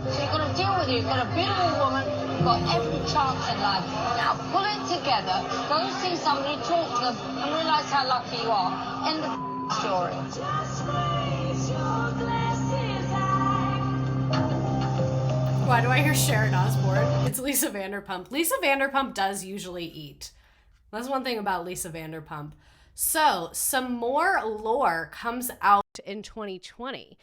So you've got to deal with it. You've got a beautiful woman. You've got every chance in life. Now pull it together. Go see somebody, talk to them, and realize how lucky you are. End of the story. Why do I hear Sharon Osbourne? It's Lisa Vanderpump. Lisa Vanderpump does usually eat. That's one thing about Lisa Vanderpump. So, some more lore comes out in 2020.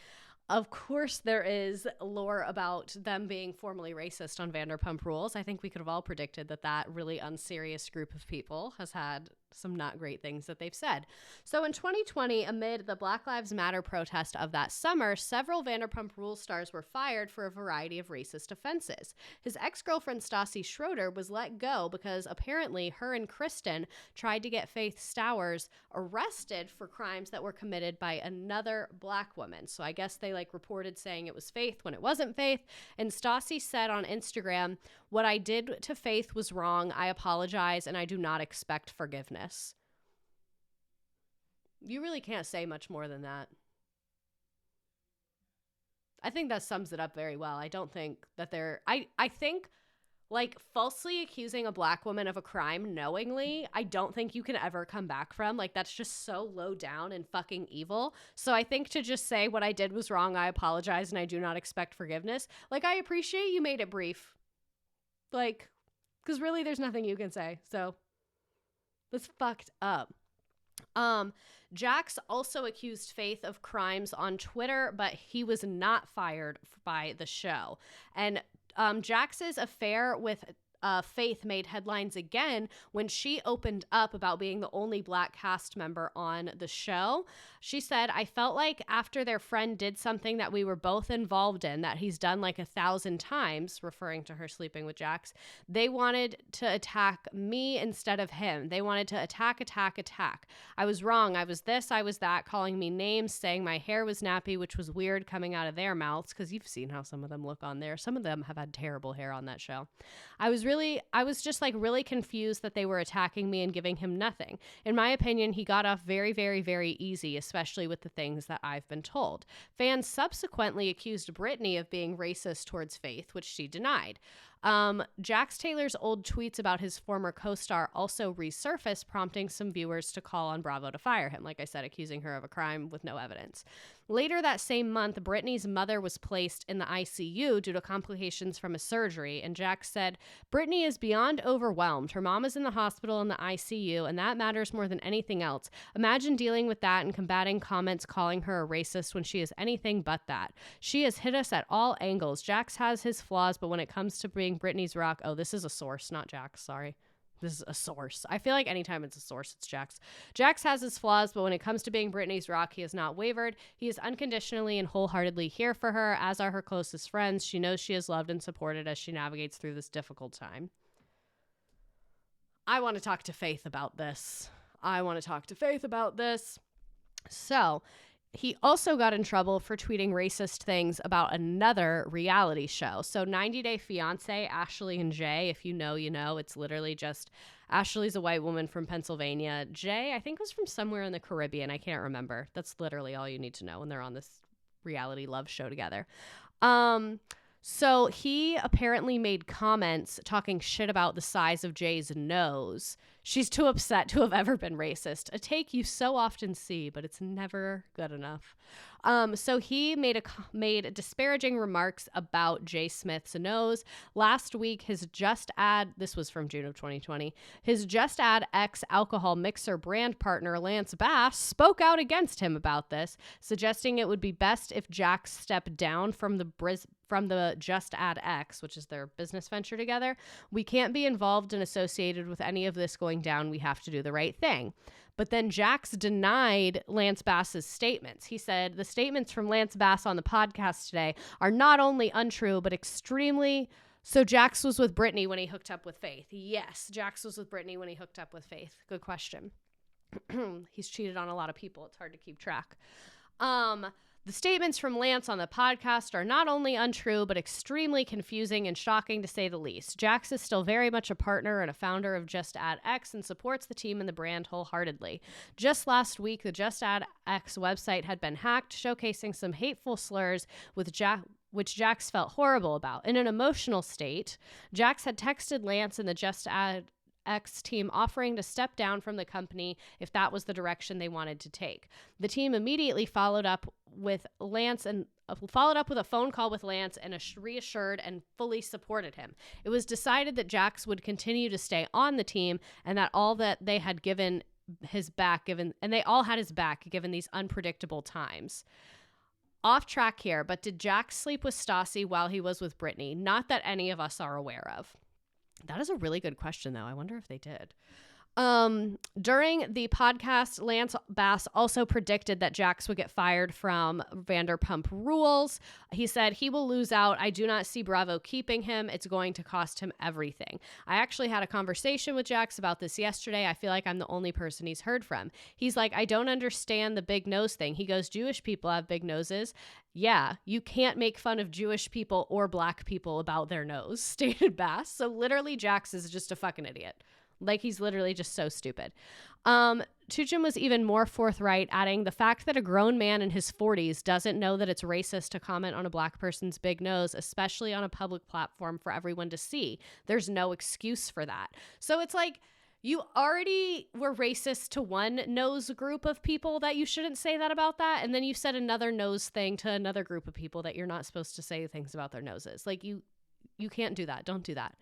Of course, there is lore about them being formally racist on Vanderpump Rules. I think we could have all predicted that that really unserious group of people has had some not great things that they've said. So in 2020, amid the Black Lives Matter protest of that summer, several Vanderpump Rules stars were fired for a variety of racist offenses. His ex-girlfriend Stassi Schroeder was let go because apparently her and Kristen tried to get Faith Stowers arrested for crimes that were committed by another black woman. So I guess they reported saying it was Faith when it wasn't Faith. And Stassi said on Instagram, "What I did to Faith was wrong. I apologize and I do not expect forgiveness." You really can't say much more than that. I think that sums it up very well. I don't think that I think falsely accusing a black woman of a crime knowingly, I don't think you can ever come back from. That's just so low down and fucking evil. So I think to just say what I did was wrong, I apologize, and I do not expect forgiveness. I appreciate you made it brief. Because really there's nothing you can say. So that's fucked up. Jax also accused Faith of crimes on Twitter, but he was not fired by the show. And Jax's affair with Faith made headlines again when she opened up about being the only black cast member on the show. She said, "I felt like after their friend did something that we were both involved in, that he's done 1,000 times," referring to her sleeping with Jax, "they wanted to attack me instead of him. They wanted to attack. I was wrong. I was this, I was that, calling me names, saying my hair was nappy," which was weird coming out of their mouths because you've seen how some of them look on there. Some of them have had terrible hair on that show. I was just really confused that they were attacking me and giving him nothing. In my opinion, he got off very, very, very easy, especially with the things that I've been told. Fans subsequently accused Brittany of being racist towards Faith, which she denied. Jax Taylor's old tweets about his former co-star also resurfaced, prompting some viewers to call on Bravo to fire him, like I said, accusing her of a crime with no evidence. Later that same month, Brittany's mother was placed in the ICU due to complications from a surgery, and Jax said, "Brittany is beyond overwhelmed. Her mom is in the hospital in the ICU, and that matters more than anything else. Imagine dealing with that and combating comments calling her a racist when she is anything but that. She has hit us at all angles. Jax has his flaws, but when it comes to being Brittany's rock," oh, this is a source, not Jax, sorry. This is a source. I feel like anytime it's a source, it's Jax. "Jax has his flaws, but when it comes to being Brittany's rock, he has not wavered. He is unconditionally and wholeheartedly here for her, as are her closest friends. She knows she is loved and supported as she navigates through this difficult time." I want to talk to Faith about this. So, he also got in trouble for tweeting racist things about another reality show. So 90 Day Fiancé, Ashley and Jay, if you know, you know. It's literally just Ashley's a white woman from Pennsylvania. Jay, I think, was from somewhere in the Caribbean. I can't remember. That's literally all you need to know when they're on this reality love show together. So he apparently made comments talking shit about the size of Jay's nose. "She's too upset to have ever been racist. A take you so often see, but it's never good enough." So he made disparaging remarks about Jay Smith's nose. Last week, his Just Add, this was from June of 2020, his Just Add ex-alcohol mixer brand partner Lance Bass spoke out against him about this, suggesting it would be best if Jax stepped down from the Just Add X, which is their business venture together. "We can't be involved and associated with any of this going down. We have to do the right thing." But then Jax denied Lance Bass's statements. He said, the statements from Lance Bass on the podcast today are not only untrue, but extremely... So Jax was with Brittany when he hooked up with Faith. Yes, Jax was with Brittany when he hooked up with Faith. Good question. He's cheated on a lot of people. It's hard to keep track. The statements from Lance on the podcast are not only untrue, but extremely confusing and shocking to say the least. Jax is still very much a partner and a founder of Just Add X and supports the team and the brand wholeheartedly. Just last week, the Just Add X website had been hacked, showcasing some hateful slurs which Jax felt horrible about. In an emotional state, Jax had texted Lance and the Just Add X team offering to step down from the company if that was the direction they wanted to take. The team immediately followed up with a phone call with Lance and reassured and fully supported him. It was decided that Jax would continue to stay on the team and that all that they had given his back they all had his back given these unpredictable times. Off track here, but did Jax sleep with Stassi while he was with Brittany? Not that any of us are aware of. That is a really good question, though. I wonder if they did. During the podcast, Lance Bass also predicted that Jax would get fired from Vanderpump Rules. He said he will lose out. I do not see Bravo keeping him. It's going to cost him everything. I actually had a conversation with Jax about this yesterday. I feel like I'm the only person he's heard from. He's like, I don't understand the big nose thing. He goes, Jewish people have big noses. Yeah, you can't make fun of Jewish people or black people about their nose, stated Bass. So literally Jax is just a fucking idiot. Like, he's literally just so stupid. Tuchin was even more forthright, adding the fact that a grown man in his 40s doesn't know that it's racist to comment on a black person's big nose, especially on a public platform for everyone to see. There's no excuse for that. So it's like, you already were racist to one nose group of people that you shouldn't say that about that. And then you said another nose thing to another group of people that you're not supposed to say things about their noses. Like, you can't do that. Don't do that.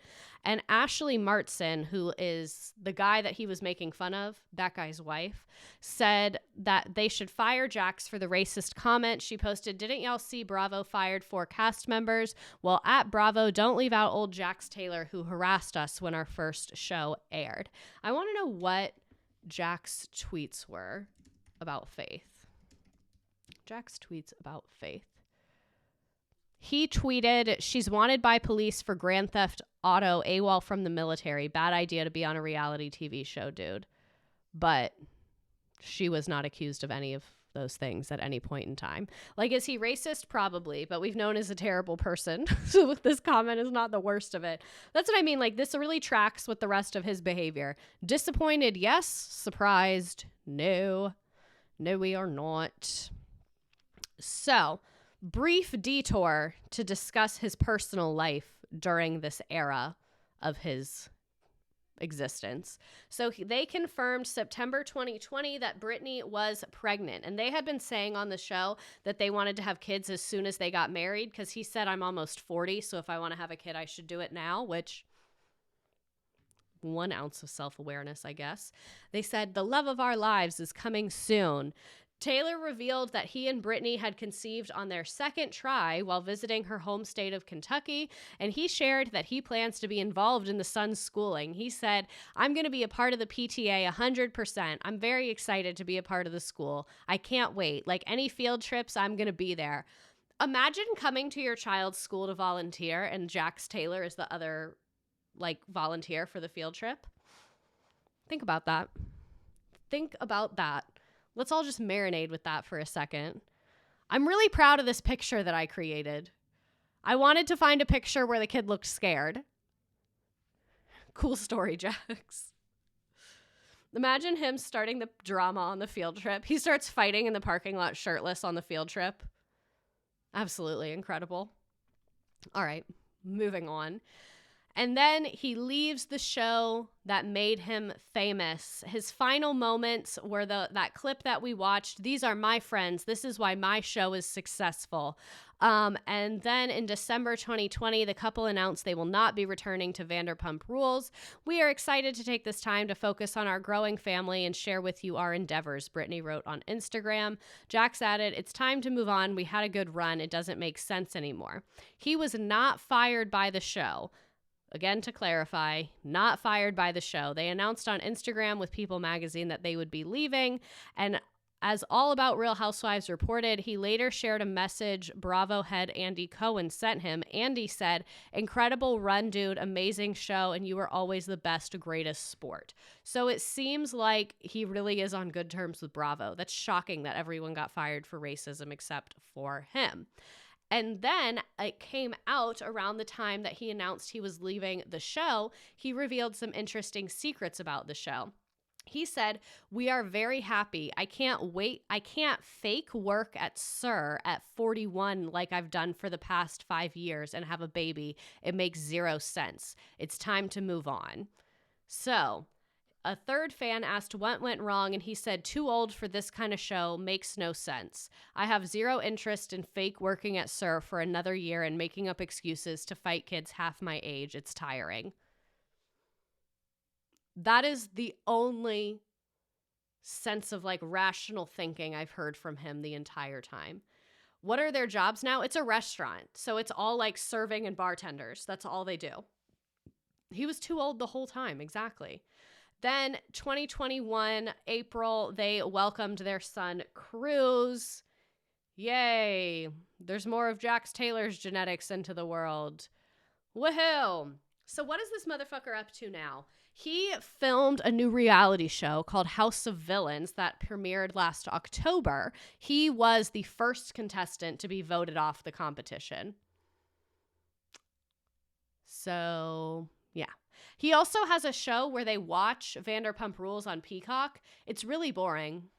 And Ashley Martson, who is the guy that he was making fun of, that guy's wife, said that they should fire Jax for the racist comment. She posted, didn't y'all see Bravo fired 4 cast members? Well, at Bravo, don't leave out old Jax Taylor, who harassed us when our first show aired. I want to know what Jax tweets were about Faith. Jax tweets about Faith. He tweeted, she's wanted by police for Grand Theft Auto, AWOL from the military. Bad idea to be on a reality TV show, dude. But she was not accused of any of those things at any point in time. Like, is he racist? Probably, but we've known as a terrible person. So this comment is not the worst of it. That's what I mean. Like, this really tracks with the rest of his behavior. Disappointed, yes. Surprised, no. No, we are not. So... brief detour to discuss his personal life during this era of his existence. So they confirmed September 2020 that Brittany was pregnant, and they had been saying on the show that they wanted to have kids as soon as they got married, because he said, I'm almost 40, so if I want to have a kid, I should do it now, which 1 ounce of self-awareness, I guess. They said, the love of our lives is coming soon. Taylor revealed that he and Brittany had conceived on their second try while visiting her home state of Kentucky, and he shared that he plans to be involved in the son's schooling. He said, I'm going to be a part of the PTA 100%. I'm very excited to be a part of the school. I can't wait. Like any field trips, I'm going to be there. Imagine coming to your child's school to volunteer and Jax Taylor is the other, like, volunteer for the field trip. Think about that. Think about that. Let's all just marinate with that for a second. I'm really proud of this picture that I created. I wanted to find a picture where the kid looked scared. Cool story, Jax. Imagine him starting the drama on the field trip. He starts fighting in the parking lot shirtless on the field trip. Absolutely incredible. All right, moving on. And then he leaves the show that made him famous. His final moments were that clip that we watched. These are my friends. This is why my show is successful. And then in December 2020, the couple announced they will not be returning to Vanderpump Rules. We are excited to take this time to focus on our growing family and share with you our endeavors, Brittany wrote on Instagram. Jax added, it's time to move on. We had a good run. It doesn't make sense anymore. He was not fired by the show. again, to clarify, not fired by the show. They announced on Instagram with People magazine that they would be leaving. And as All About Real Housewives reported, he later shared a message Bravo head Andy Cohen sent him. Andy said, "Incredible run, dude. Amazing show. And you were always the best, greatest sport." So it seems like he really is on good terms with Bravo. That's shocking that everyone got fired for racism except for him. And then it came out around the time that he announced he was leaving the show. He revealed some interesting secrets about the show. He said, "We are very happy. I can't wait. I can't fake work at SUR at 41 like I've done for the past 5 years and have a baby. It makes zero sense. It's time to move on." So a third fan asked what went wrong, and he said, "Too old for this kind of show. Makes no sense. I have zero interest in fake working at SUR for another year and making up excuses to fight kids half my age. It's tiring." That is the only sense of like rational thinking I've heard from him the entire time. What are their jobs now? It's a restaurant. So it's all like serving and bartenders. That's all they do. He was too old the whole time. Exactly. Then 2021, April, they welcomed their son, Cruz. Yay. There's more of Jax Taylor's genetics into the world. Woohoo. So what is this motherfucker up to now? He filmed a new reality show called House of Villains that premiered last October. He was the first contestant to be voted off the competition. So, yeah. He also has a show where they watch Vanderpump Rules on Peacock. It's really boring.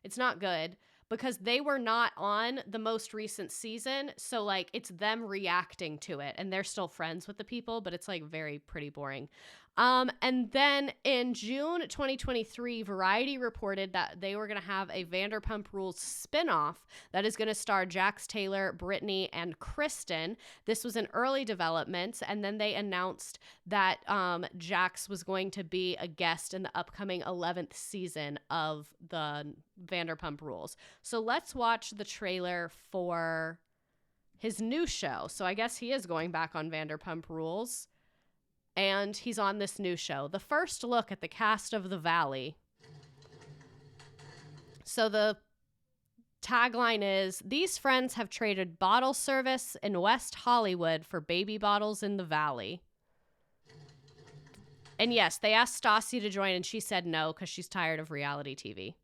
It's not good because they were not on the most recent season. So, like, it's them reacting to it. And they're still friends with the people, but it's, like, pretty boring. And then in June 2023, Variety reported that they were going to have a Vanderpump Rules spinoff that is going to star Jax Taylor, Brittany, and Kristen. This was an early development, and then they announced that Jax was going to be a guest in the upcoming 11th season of the Vanderpump Rules. So let's watch the trailer for his new show. So I guess he is going back on Vanderpump Rules. And he's on this new show. The first look at the cast of The Valley. So the tagline is, "These friends have traded bottle service in West Hollywood for baby bottles in the Valley." And yes, they asked Stassi to join and she said no because she's tired of reality TV.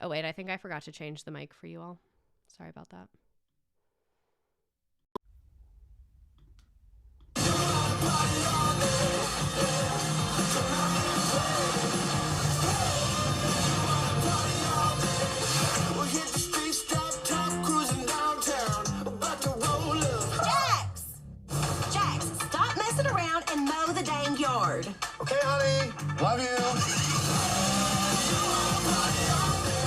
Oh, wait, I think I forgot to change the mic for you all. Sorry about that. Jax, stop messing around and mow the dang yard. Okay, honey. Love you.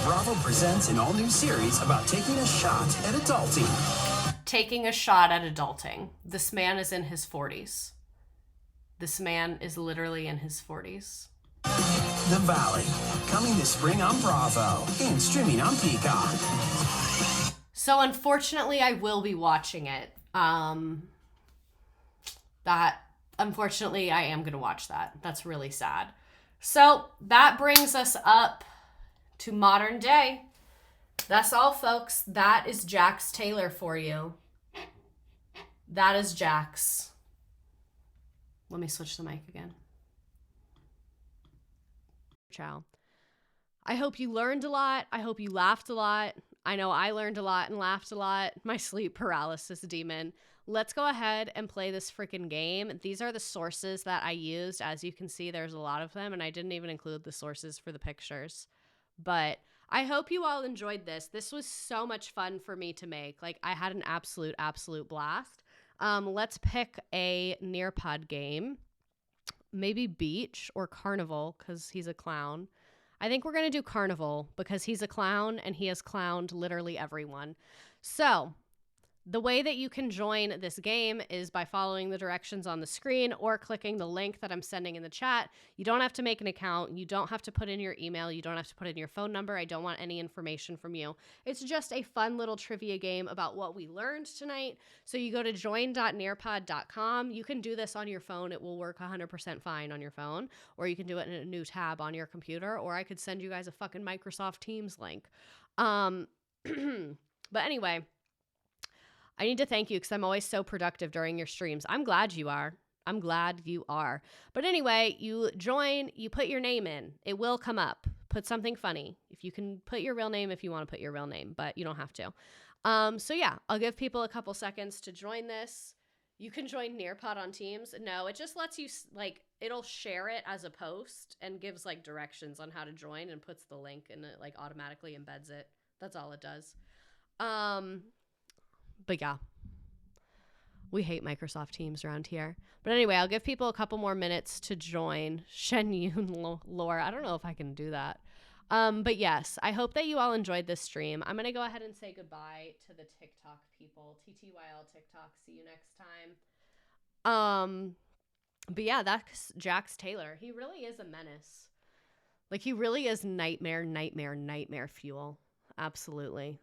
Bravo presents an all-new series about taking a shot at adulting. Taking a shot at adulting. This man is in his 40s. This man is literally in his 40s. The Valley, coming this spring on Bravo and streaming on Peacock. So unfortunately, I will be watching it. Unfortunately, I am going to watch that. That's really sad. So that brings us up to modern day. That's all, folks. That is Jax Taylor for you. That is Jax. Let me switch the mic again. Ciao. I hope you learned a lot. I hope you laughed a lot. I know I learned a lot and laughed a lot. My sleep paralysis demon. Let's go ahead and play this freaking game. These are the sources that I used. As you can see, there's a lot of them, and I didn't even include the sources for the pictures. But I hope you all enjoyed this. This was so much fun for me to make. Like, I had an absolute blast. Let's pick a Nearpod game. Maybe Beach or Carnival, because he's a clown. I think we're going to do Carnival because he's a clown and he has clowned literally everyone. So The way that you can join this game is by following the directions on the screen or clicking the link that I'm sending in the chat. You don't have to make an account. You don't have to put in your email. You don't have to put in your phone number. I don't want any information from you. It's just a fun little trivia game about what we learned tonight. So you go to join.nearpod.com. You can do this on your phone. It will work 100% fine on your phone, or you can do it in a new tab on your computer, or I could send you guys a fucking Microsoft Teams link. But anyway, I need to thank you because I'm always so productive during your streams. I'm glad you are. I'm glad you are. But anyway, you join, you put your name in. It will come up. Put something funny. If you can put your real name, if you want to put your real name, but you don't have to. So yeah, I'll give people a couple seconds to join this. You can join Nearpod on Teams. No, it just lets you, like, it'll share it as a post and gives, like, directions on how to join and puts the link and it, like, automatically embeds it. That's all it does. But yeah, we hate Microsoft Teams around here. But anyway, I'll give people a couple more minutes to join. Shen Yun Laura. I don't know if I can do that. But yes, I hope that you all enjoyed this stream. I'm going to go ahead and say goodbye to the TikTok people. TTYL TikTok. See you next time. But yeah, that's Jax Taylor. He really is a menace. Like, he really is nightmare fuel. Absolutely.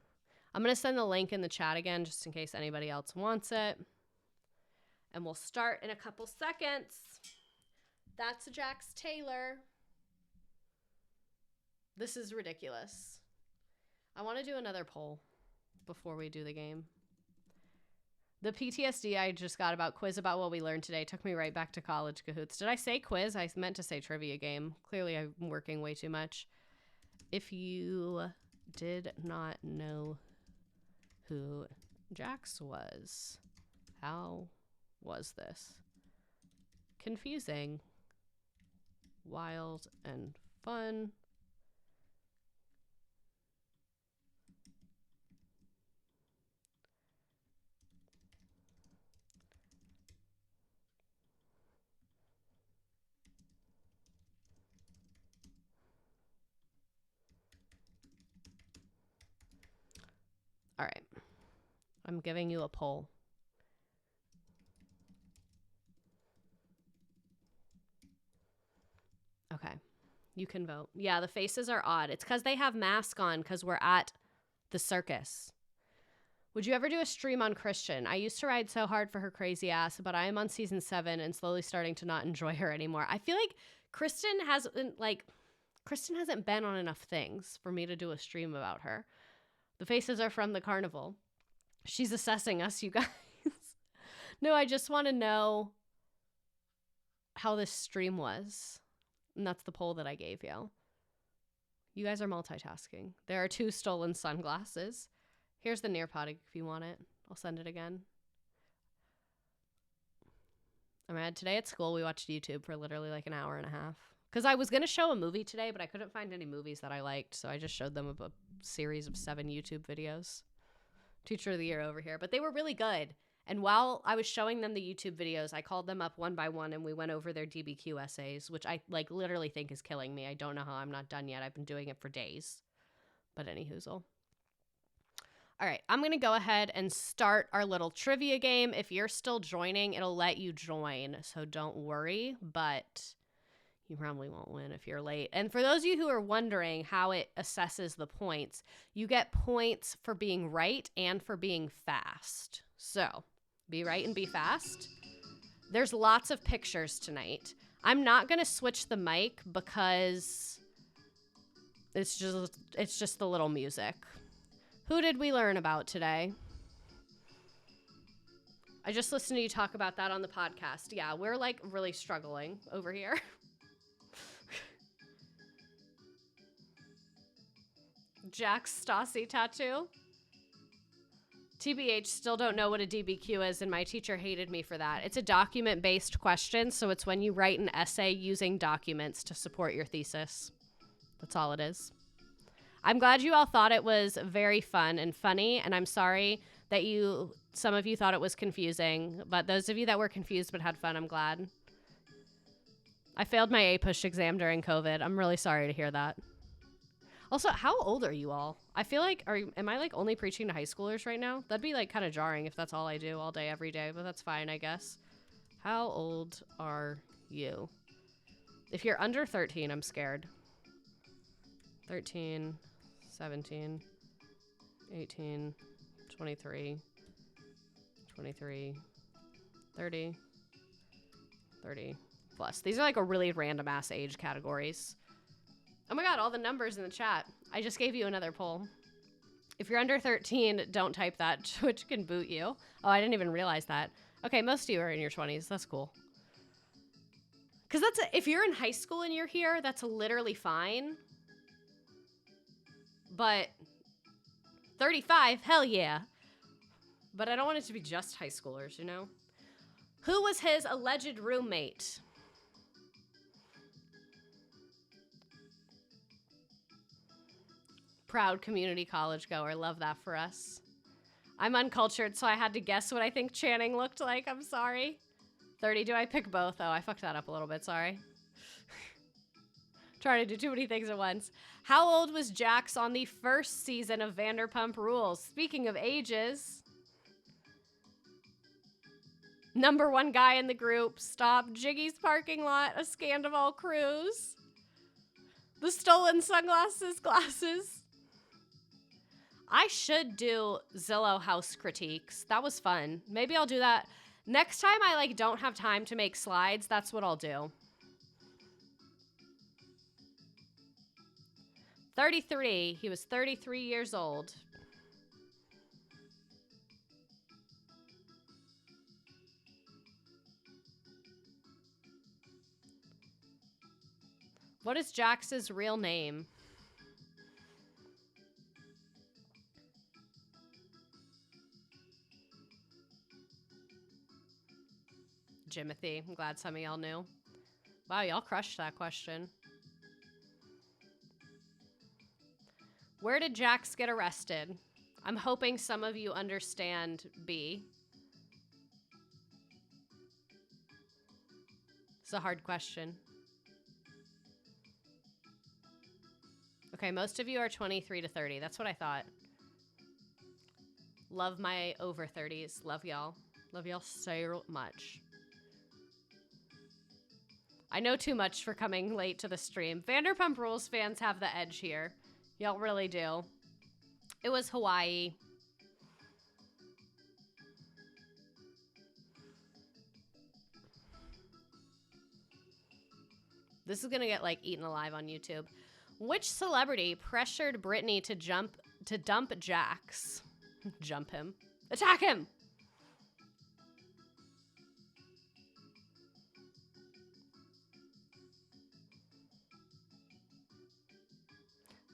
I'm going to send the link in the chat again just in case anybody else wants it. And we'll start in a couple seconds. That's Jax Taylor. This is ridiculous. I want to do another poll before we do the game. The PTSD I just got about quiz about what we learned today took me right back to college cahoots. Did I say quiz? I meant to say trivia game. Clearly I'm working way too much. If you did not know who Jax was, how was this? Confusing, wild, and fun. All right. I'm giving you a poll. Okay. You can vote. Yeah, the faces are odd. It's because they have masks on because we're at the circus. Would you ever do a stream on Christian? I used to ride so hard for her crazy ass, but I am on season 7 and slowly starting to not enjoy her anymore. I feel like Kristen hasn't been on enough things for me to do a stream about her. The faces are from the carnival. She's assessing us, you guys. No, I just want to know how this stream was. And that's the poll that I gave you. You guys are multitasking. There are 2 stolen sunglasses. Here's the Nearpod if you want it. I'll send it again. All right, today at school we watched YouTube for literally like an hour and a half. Because I was going to show a movie today, but I couldn't find any movies that I liked. So I just showed them a series of 7 YouTube videos. Teacher of the Year over here. But they were really good. And while I was showing them the YouTube videos, I called them up one by one and we went over their DBQ essays, which I like literally think is killing me. I don't know how I'm not done yet. I've been doing it for days. But anyhoozle. All right, I'm going to go ahead and start our little trivia game. If you're still joining, it'll let you join. So don't worry, but you probably won't win if you're late. And for those of you who are wondering how it assesses the points, you get points for being right and for being fast. So be right and be fast. There's lots of pictures tonight. I'm not going to switch the mic because it's just the little music. Who did we learn about today? I just listened to you talk about that on the podcast. Yeah, we're like really struggling over here. Jack's Stassi tattoo. TBH, still don't know what a DBQ is, and my teacher hated me for that. It's a document-based question, so it's when you write an essay using documents to support your thesis. That's all it is. I'm glad you all thought it was very fun and funny, and I'm sorry that some of you thought it was confusing, but those of you that were confused but had fun, I'm glad. I failed my APUSH exam during COVID. I'm really sorry to hear that. Also, how old are you all? I feel like, am I like only preaching to high schoolers right now? That'd be like kind of jarring if that's all I do all day, every day, but that's fine, I guess. How old are you? If you're under 13, I'm scared. 13, 17, 18, 23, 23, 30, 30 plus. These are like a really random ass age categories. Oh my god, all the numbers in the chat. I just gave you another poll. If you're under 13, don't type that. Twitch can boot you. Oh, I didn't even realize that. Okay, most of you are in your 20s. That's cool. Because if you're in high school and you're here, that's literally fine. But 35, hell yeah. But I don't want it to be just high schoolers, you know? Who was his alleged roommate? Proud community college goer. Love that for us. I'm uncultured, so I had to guess what I think Channing looked like. I'm sorry. 30, do I pick both? Oh, I fucked that up a little bit. Sorry. Trying to do too many things at once. How old was Jax on the first season of Vanderpump Rules? Speaking of ages. Number one guy in the group. Stop. Jiggy's parking lot. A Scandival cruise. The stolen sunglasses. Glasses. I should do Zillow house critiques. That was fun. Maybe I'll do that. Next time I like don't have time to make slides, that's what I'll do. 33. He was 33 years old. What is Jax's real name? Jimothy. I'm glad some of y'all knew. Wow, y'all crushed that question. Where did Jax get arrested? I'm hoping some of you understand B. It's a hard question. Okay, most of you are 23 to 30. That's what I thought. Love my over 30s. Love y'all. Love y'all so much. I know too much for coming late to the stream. Vanderpump Rules fans have the edge here. Y'all really do. It was Hawaii. This is gonna get like eaten alive on YouTube. Which celebrity pressured Brittany to dump Jax? Jump him. Attack him!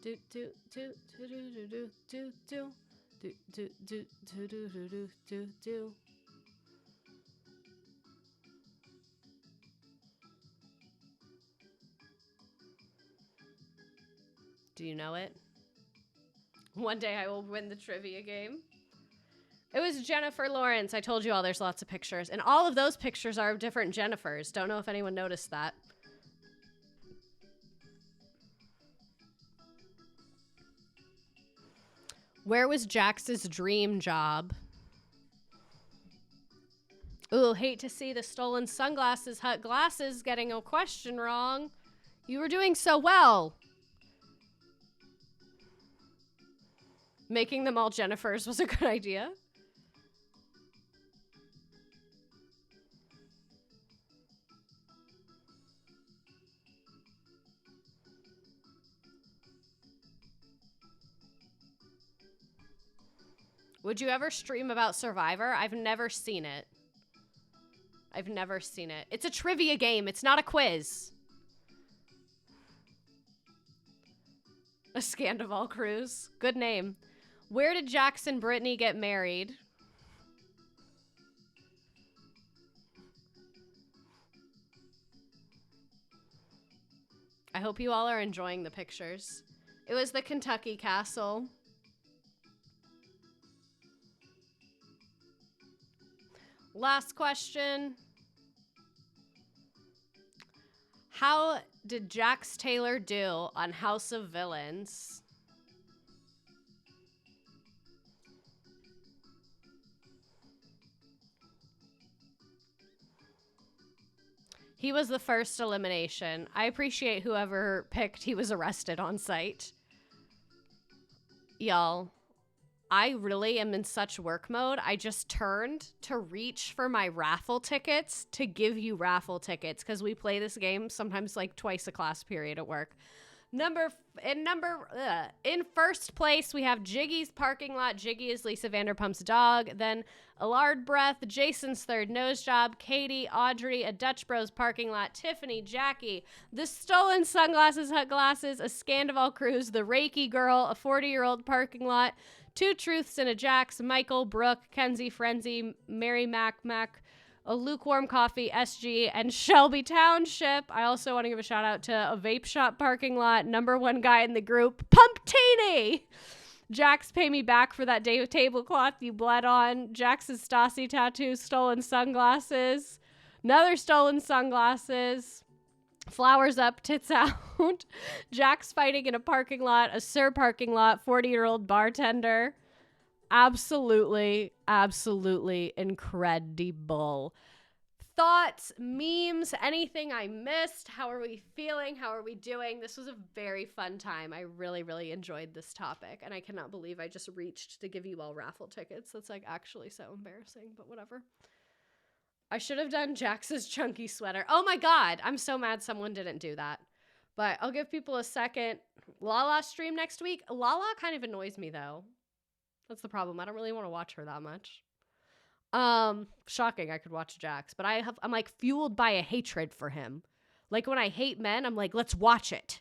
Do do do do do do do do do do do do do do do do. Do you know it? One day I will win the trivia game. It was Jennifer Lawrence. I told you all there's lots of pictures. And all of those pictures are of different Jennifers. Don't know if anyone noticed that. Where was Jax's dream job? Ooh, hate to see the stolen sunglasses hut glasses getting a question wrong. You were doing so well. Making them all Jennifers was a good idea. Would you ever stream about Survivor? I've never seen it. I've never seen it. It's a trivia game. It's not a quiz. A Scandival cruise. Good name. Where did Jax and Brittany get married? I hope you all are enjoying the pictures. It was the Kentucky castle. Last question. How did Jax Taylor do on House of Villains? He was the first elimination. I appreciate whoever picked he was arrested on site. Y'all, I really am in such work mode. I just turned to reach for my raffle tickets to give you raffle tickets because we play this game sometimes like twice a class period at work. In first place, we have Jiggy's parking lot. Jiggy is Lisa Vanderpump's dog. Then Allard Breath, Jason's third nose job, Katie, Audrey, a Dutch Bros parking lot, Tiffany, Jackie, the stolen sunglasses, hut glasses, a Scandival cruise, the Reiki girl, a 40-year-old parking lot, two Truths and a Jax, Michael, Brooke, Kenzie, Frenzy, Mary Mac, a lukewarm coffee, SG, and Shelby Township. I also want to give a shout out to a vape shop parking lot, number one guy in the group, Pumptini. Jax, pay me back for that day tablecloth you bled on. Jax's Stassi tattoo, stolen sunglasses, another stolen sunglasses, flowers up, tits out. Jax fighting in a parking lot, a Sir parking lot, 40-year-old bartender. Absolutely incredible. Thoughts, memes, anything I missed? How are we feeling? How are we doing? This was a very fun time. I really enjoyed this topic, and I cannot believe I just reached to give you all raffle tickets. That's like actually so embarrassing, but whatever. I should have done Jax's chunky sweater. Oh my God, I'm so mad someone didn't do that. But I'll give people a second. Lala stream next week. Lala kind of annoys me though. That's the problem. I don't really want to watch her that much. Shocking. I could watch Jax, but I'm like fueled by a hatred for him. Like when I hate men, I'm like, let's watch it.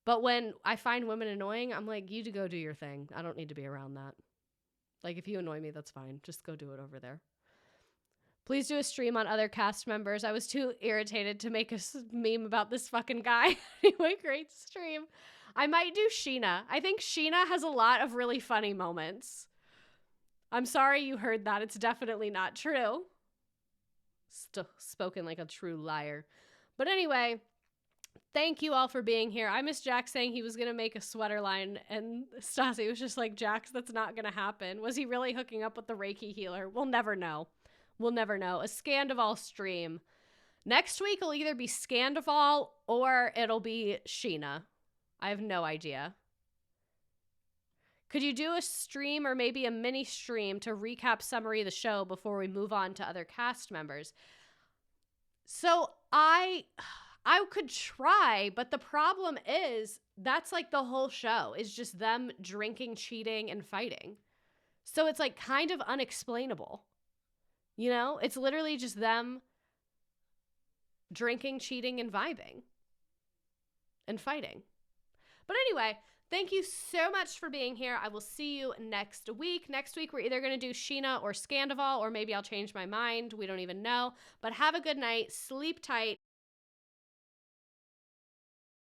But when I find women annoying, I'm like, you to go do your thing. I don't need to be around that. Like if you annoy me, that's fine. Just go do it over there. Please do a stream on other cast members. I was too irritated to make a meme about this fucking guy. Anyway, great stream. I might do Sheena. I think Sheena has a lot of really funny moments. I'm sorry you heard that. It's definitely not true. Spoken like a true liar. But anyway, thank you all for being here. I miss Jax saying he was going to make a sweater line, and Stassi was just like, Jax, that's not going to happen. Was he really hooking up with the Reiki healer? We'll never know. We'll never know. A Scandival stream. Next week will either be Scandival or it'll be Sheena. I have no idea. Could you do a stream or maybe a mini stream to recap summary of the show before we move on to other cast members? So I could try, but the problem is that's like the whole show is just them drinking, cheating, and fighting. So it's like kind of unexplainable. You know, it's literally just them drinking, cheating, and vibing and fighting. But anyway, thank you so much for being here. I will see you next week. Next week, we're either going to do Sheena or Scandival, or maybe I'll change my mind. We don't even know. But have a good night. Sleep tight.